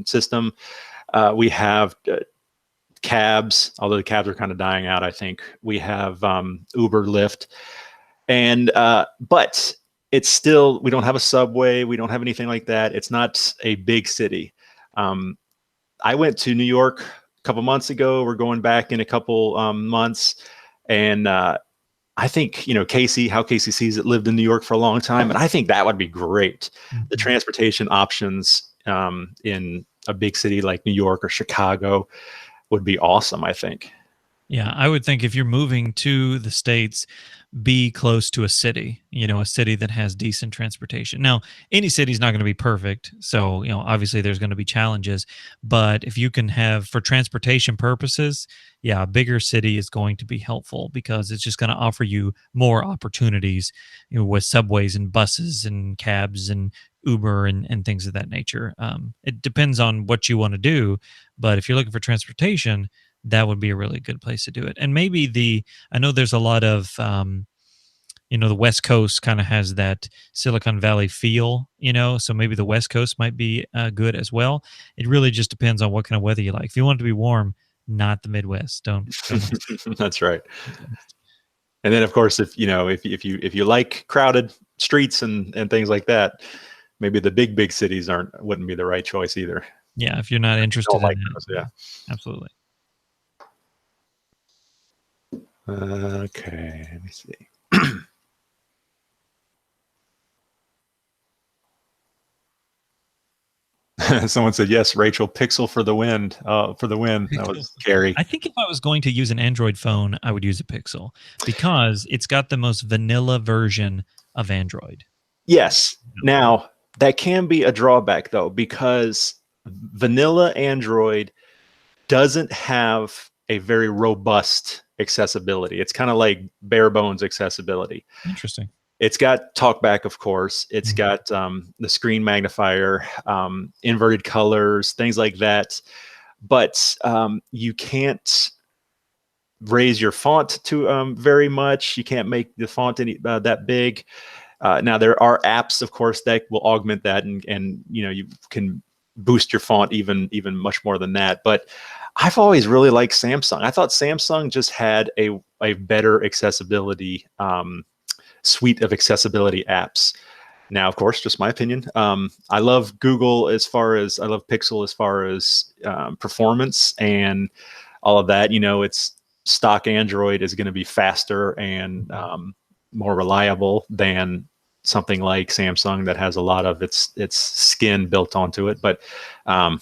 A: system. We have cabs, although the cabs are kind of dying out, I think. We have Uber, Lyft. And but it's still, we don't have a subway. We don't have anything like that. It's not a big city. I went to New York a couple months ago. We're going back in a couple months. And I think, you know, how Casey sees it, lived in New York for a long time. And I think that would be great. The transportation options in a big city like New York or Chicago would be awesome, I think.
B: Yeah, I would think if you're moving to the States, be close to a city, you know, a city that has decent transportation. Now, any city is not going to be perfect. So, you know, obviously there's going to be challenges. But if you can have, for transportation purposes, yeah, a bigger city is going to be helpful because it's just going to offer you more opportunities, you know, with subways and buses and cabs and Uber and things of that nature. It depends on what you want to do. But if you're looking for transportation, that would be a really good place to do it. And maybe I know there's a lot of, you know, the West Coast kind of has that Silicon Valley feel, you know, so maybe the West Coast might be good as well. It really just depends on what kind of weather you like. If you want it to be warm, not the Midwest. Don't
A: That's right. And then of course, if you like crowded streets and things like that, maybe the big cities wouldn't be the right choice either.
B: Yeah, if you're not interested in
A: like
B: that.
A: those, yeah.
B: Absolutely.
A: Okay, let me see. Someone said, yes, Rachel, pixel for the wind. For the win. That was Carrie.
B: I think if I was going to use an Android phone, I would use a Pixel because it's got the most vanilla version of Android.
A: Yes. Now, that can be a drawback, though, because vanilla Android doesn't have a very robust accessibility. It's kind of like bare bones accessibility.
B: Interesting.
A: It's got TalkBack, of course. It's got the screen magnifier, inverted colors, things like that. But you can't raise your font to very much. You can't make the font any that big. Now there are apps, of course, that will augment that, and you know, you can boost your font even much more than that. But I've always really liked Samsung. I thought Samsung just had a better accessibility suite of accessibility apps. Now, of course, just my opinion. I love Google I love Pixel as far as performance and all of that. You know, it's stock Android is going to be faster and more reliable than something like Samsung that has a lot of its skin built onto it. But I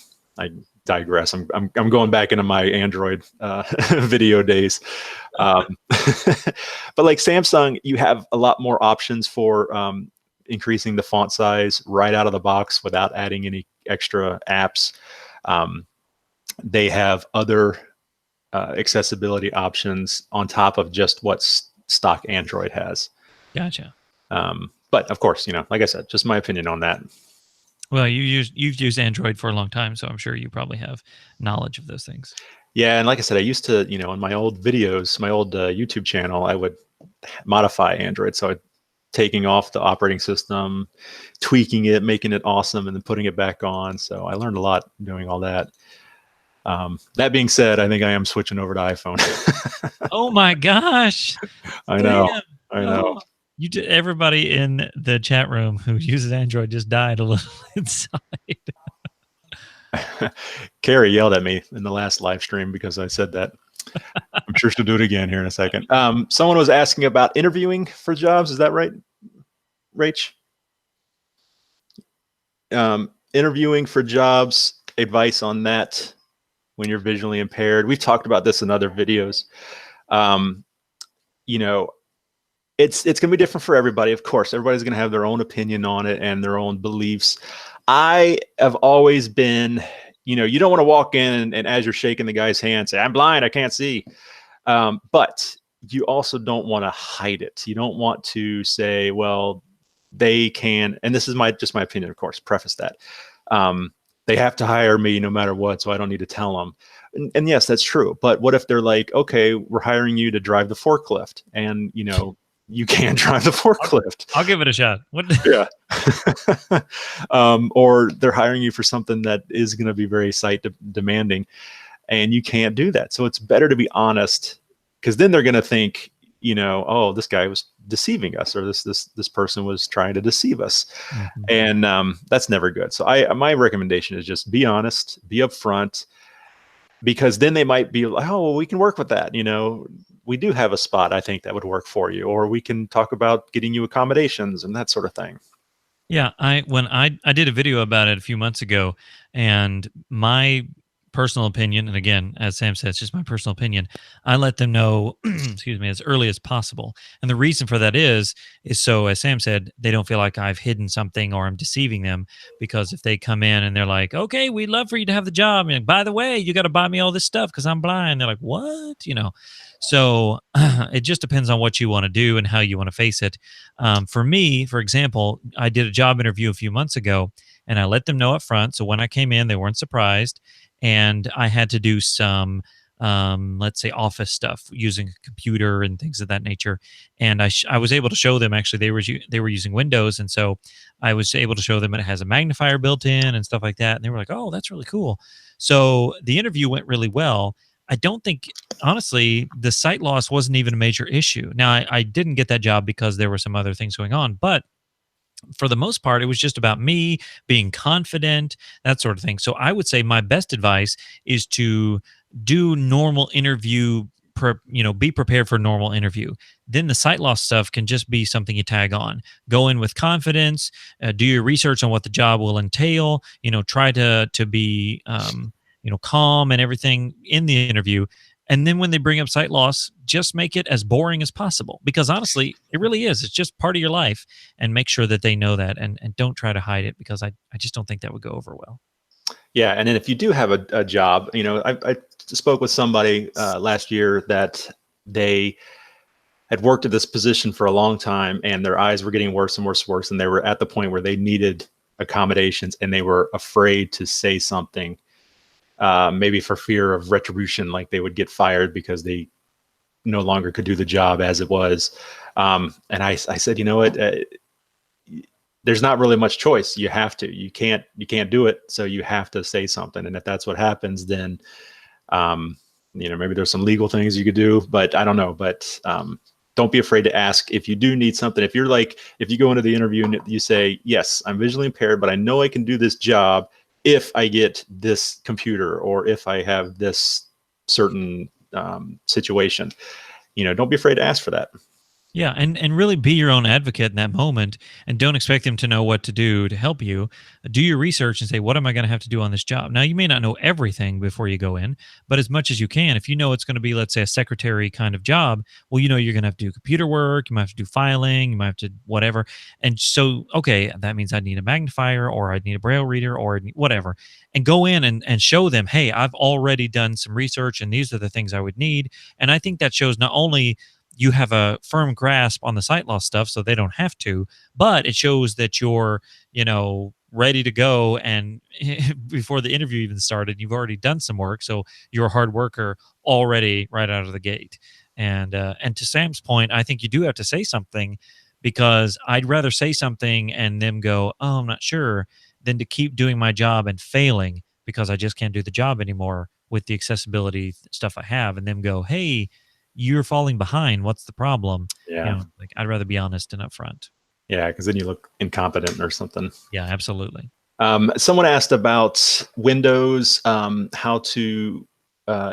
A: digress. I'm going back into my Android video days. But like Samsung, you have a lot more options for increasing the font size right out of the box without adding any extra apps. They have other accessibility options on top of just what stock Android has.
B: Gotcha.
A: But of course, you know, like I said, just my opinion on that.
B: Well, you've used Android for a long time, so I'm sure you probably have knowledge of those things.
A: Yeah, and like I said, I used to, you know, in my old videos, my old YouTube channel, I would modify Android. So I'd taking off the operating system, tweaking it, making it awesome, and then putting it back on. So I learned a lot doing all that. That being said, I think I am switching over to iPhone.
B: Oh my gosh!
A: I know.
B: Damn.
A: I know.
B: Oh. Everybody in the chat room who uses Android just died a little inside.
A: Carrie yelled at me in the last live stream because I said that. I'm sure she'll do it again here in a second. Someone was asking about interviewing for jobs. Is that right, Rach? Interviewing for jobs, advice on that when you're visually impaired. We've talked about this in other videos. You know, it's going to be different for everybody. Of course, everybody's going to have their own opinion on it and their own beliefs. I have always been, you know, you don't want to walk in and as you're shaking the guy's hand, say, I'm blind, I can't see. But you also don't want to hide it. You don't want to say, well, they can, and this is just my opinion, of course, preface that. They have to hire me no matter what, so I don't need to tell them. And yes, that's true. But what if they're like, okay, we're hiring you to drive the forklift, and you know, you can't drive the forklift.
B: I'll give it a shot. What?
A: Yeah. Or they're hiring you for something that is going to be very site demanding. and you can't do that. So it's better to be honest, because then they're going to think, oh, this guy was deceiving us, or this person was trying to deceive us.
B: Mhm.
A: And that's never good. So my recommendation is just be honest, be upfront, because then they might be like, oh, well, we can work with that. We do have a spot, I think, that would work for you, or we can talk about getting you accommodations and that sort of thing.
B: Yeah, when I did a video about it a few months ago, and my personal opinion, and again, as Sam said, it's just my personal opinion. I let them know, excuse me, as early as possible, and the reason for that is so, as Sam said, they don't feel like I've hidden something or I'm deceiving them. Because if they come in and they're like, "Okay, we'd love for you to have the job, and by the way, you got to buy me all this stuff because I'm blind," they're like, "What?" So it just depends on what you want to do and how you want to face it. For me, for example, I did a job interview a few months ago, and I let them know up front. So when I came in, they weren't surprised, and I had to do some, let's say, office stuff using a computer and things of that nature. And I was able to show them, actually they were using Windows, and so I was able to show them it has a magnifier built in and stuff like that. And they were like, "Oh, that's really cool." So the interview went really well. I don't think, honestly, the sight loss wasn't even a major issue. Now, I didn't get that job because there were some other things going on, but for the most part, it was just about me being confident, that sort of thing. So I would say my best advice is to do normal interview. Be prepared for a normal interview. Then the sight loss stuff can just be something you tag on. Go in with confidence. Do your research on what the job will entail. Try to be calm and everything in the interview. And then when they bring up sight loss, just make it as boring as possible, because honestly, it really is. It's just part of your life, and make sure that they know that, and don't try to hide it, because I just don't think that would go over well.
A: Yeah. And then if you do have a job, I spoke with somebody last year that they had worked at this position for a long time, and their eyes were getting worse and worse and worse. And they were at the point where they needed accommodations, and they were afraid to say something, maybe for fear of retribution, like they would get fired because they no longer could do the job as it was. And I said, you know what? There's not really much choice. You have to. You can't do it. So you have to say something. And if that's what happens, then maybe there's some legal things you could do, but I don't know. But don't be afraid to ask if you do need something. If you go into the interview and you say, yes, I'm visually impaired, but I know I can do this job if I get this computer, or if I have this certain situation, don't be afraid to ask for that.
B: Yeah, and really be your own advocate in that moment, and don't expect them to know what to do to help you. Do your research and say, what am I going to have to do on this job? Now, you may not know everything before you go in, but as much as you can. If you know it's going to be, let's say, a secretary kind of job, well, you're going to have to do computer work, you might have to do filing, you might have to whatever. And so, okay, that means I need a magnifier, or I need a braille reader, or whatever. And go in and show them, hey, I've already done some research, and these are the things I would need. And I think that shows not only you have a firm grasp on the sight loss stuff, so they don't have to, but it shows that you're, ready to go. And before the interview even started, you've already done some work. So you're a hard worker already right out of the gate. And to Sam's point, I think you do have to say something, because I'd rather say something and them go, "Oh, I'm not sure," than to keep doing my job and failing because I just can't do the job anymore with the accessibility stuff I have, and them go, "Hey, you're falling behind. What's the problem?"
A: Yeah.
B: I'd rather be honest and upfront.
A: Yeah. Because then you look incompetent or something.
B: Yeah, absolutely.
A: Someone asked about Windows, how to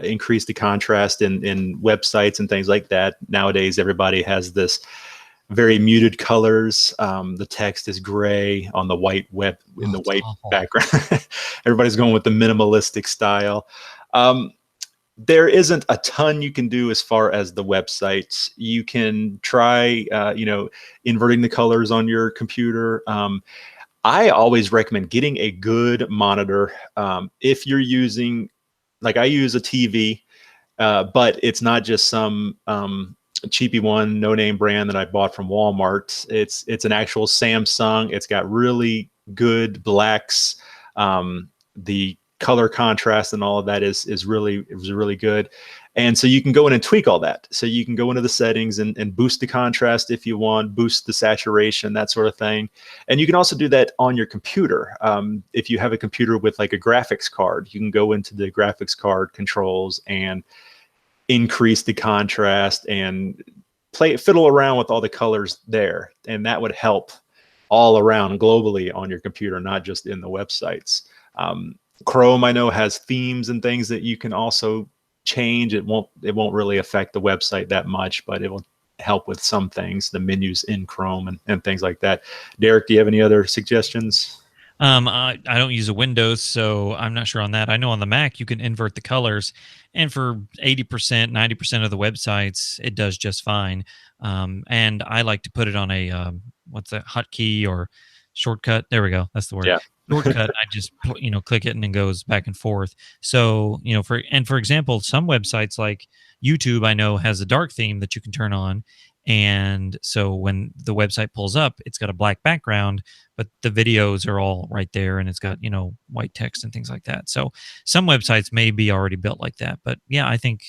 A: increase the contrast in websites and things like that. Nowadays, everybody has this very muted colors. The text is gray on the white web, in the white
B: awful
A: background. Everybody's going with the minimalistic style. There isn't a ton you can do as far as the websites. You can try, inverting the colors on your computer. I always recommend getting a good monitor. If you're using, like I use a TV, but it's not just some cheapy one, no-name brand that I bought from Walmart. It's an actual Samsung. It's got really good blacks. The color contrast and all of that is really good. And so you can go in and tweak all that. So you can go into the settings and boost the contrast if you want, boost the saturation, that sort of thing. And you can also do that on your computer. If you have a computer with like a graphics card, you can go into the graphics card controls and increase the contrast and fiddle around with all the colors there. And that would help all around globally on your computer, not just in the websites. Chrome, I know, has themes and things that you can also change. It won't really affect the website that much, but it will help with some things, the menus in Chrome and things like that. Derek, do you have any other suggestions?
B: I don't use a Windows, so I'm not sure on that. I know on the Mac you can invert the colors, and for 80%, 90% of the websites, it does just fine. And I like to put it on a what's that, hotkey or shortcut? There we go. That's the word.
A: Yeah.
B: Shortcut. I just click it and it goes back and forth. So for example, some websites like YouTube, I know, has a dark theme that you can turn on. And so when the website pulls up, it's got a black background, but the videos are all right there, and it's got white text and things like that. So some websites may be already built like that, but yeah, I think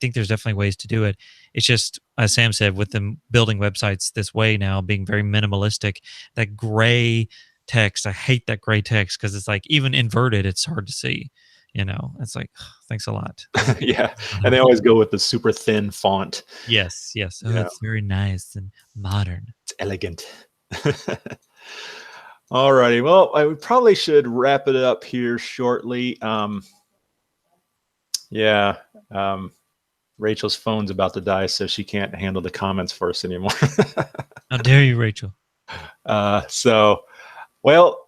B: there's definitely ways to do it. It's just, as Sam said, with them building websites this way now, being very minimalistic, that gray text, I hate that gray text because it's like even inverted, it's hard to see. It's like, thanks a lot.
A: Yeah, and they always go with the super thin font.
B: Yes. Oh, it's very nice and modern.
A: It's elegant. All righty. Well, I probably should wrap it up here shortly. Rachel's phone's about to die, so she can't handle the comments for us anymore.
B: How dare you, Rachel?
A: Well,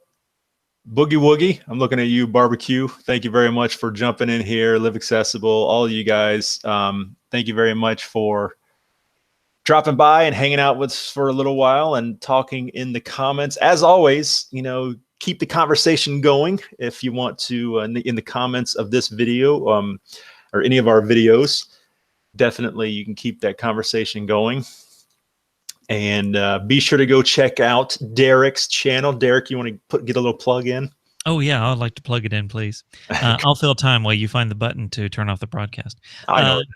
A: Boogie Woogie, I'm looking at you, Barbecue. Thank you very much for jumping in here. Live Accessible, all of you guys. Thank you very much for dropping by and hanging out with us for a little while and talking in the comments. As always, keep the conversation going. If you want to, in the comments of this video or any of our videos, definitely you can keep that conversation going. And be sure to go check out Derek's channel. Derek, you want to get a little plug in?
B: Oh, yeah, I'd like to plug it in, please. I'll fill time while you find the button to turn off the broadcast.
A: I know it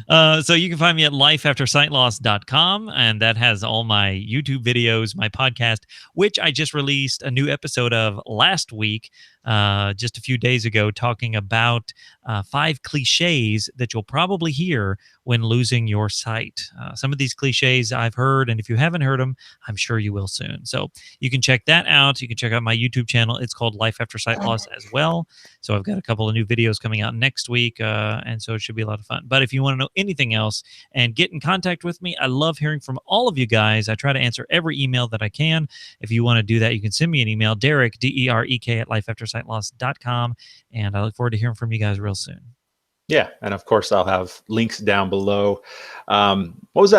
B: is. So you can find me at lifeaftersightloss.com, and that has all my YouTube videos, my podcast, which I just released a new episode of last week, just a few days ago, talking about 5 cliches that you'll probably hear when losing your sight. Some of these cliches I've heard, and if you haven't heard them, I'm sure you will soon. So you can check that out. You can check out my YouTube channel. It's called Life After Sight Loss as well. So I've got a couple of new videos coming out next week, and so it should be a lot of fun. But if you want to know anything else and get in contact with me, I love hearing from all of you guys. I try to answer every email that I can. If you want to do that, you can send me an email, Derek, D-E-R-E-K, at lifeaftersightloss.com, and I look forward to hearing from you guys real soon.
A: Yeah, and of course I'll have links down below. What was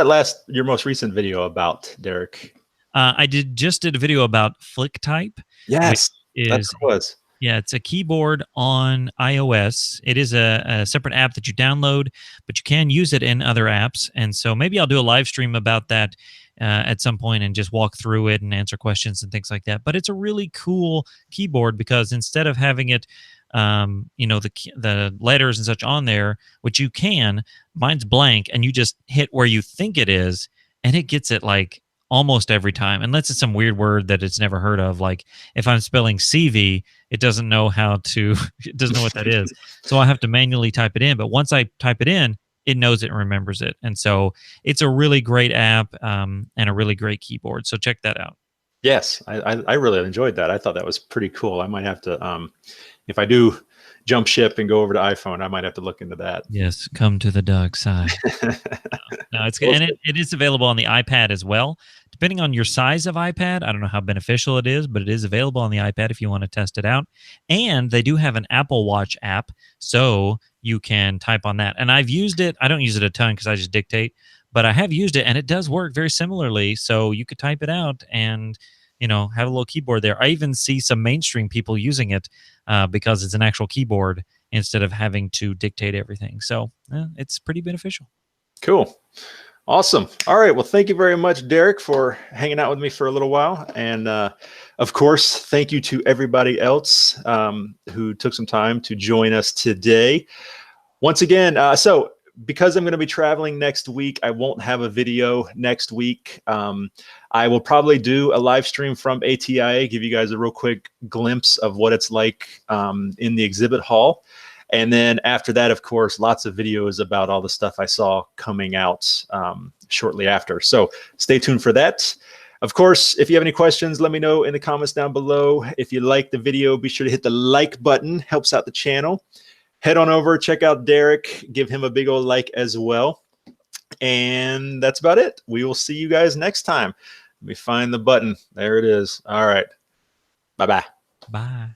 A: your most recent video about, Derek?
B: I just did a video about FlickType.
A: Yes, that's what it was.
B: Yeah, it's a keyboard on iOS. It is a separate app that you download, but you can use it in other apps. And so maybe I'll do a live stream about that at some point and just walk through it and answer questions and things like that. But it's a really cool keyboard because instead of having it, the letters and such on there, which you can, mine's blank, and you just hit where you think it is, and it gets it like almost every time, unless it's some weird word that it's never heard of. Like if I'm spelling CV, it doesn't know it doesn't know what that is. So I have to manually type it in. But once I type it in, it knows it and remembers it. And so it's a really great app and a really great keyboard. So check that out.
A: Yes, I really enjoyed that. I thought that was pretty cool. I might have to, if I do jump ship and go over to iPhone, I might have to look into that.
B: Yes, come to the dark side. No, it's good. And it is available on the iPad as well. Depending on your size of iPad, I don't know how beneficial it is, but it is available on the iPad if you want to test it out. And they do have an Apple Watch app, so you can type on that. And I've used it. I don't use it a ton because I just dictate, but I have used it, and it does work very similarly. So you could type it out and have a little keyboard there. I even see some mainstream people using it because it's an actual keyboard instead of having to dictate everything. So it's pretty beneficial.
A: Cool. Awesome. All right. Well, thank you very much, Derek, for hanging out with me for a little while. And of course, thank you to everybody else who took some time to join us today. Once again, so because I'm going to be traveling next week, I won't have a video next week. I will probably do a live stream from ATIA, give you guys a real quick glimpse of what it's like in the exhibit hall. And then after that, of course, lots of videos about all the stuff I saw coming out shortly after. So stay tuned for that. Of course, if you have any questions, let me know in the comments down below. If you like the video, be sure to hit the like button. Helps out the channel. Head on over, check out Derek, give him a big old like as well. And that's about it. We will see you guys next time. Let me find the button. There it is. All right. Bye-bye.
B: Bye.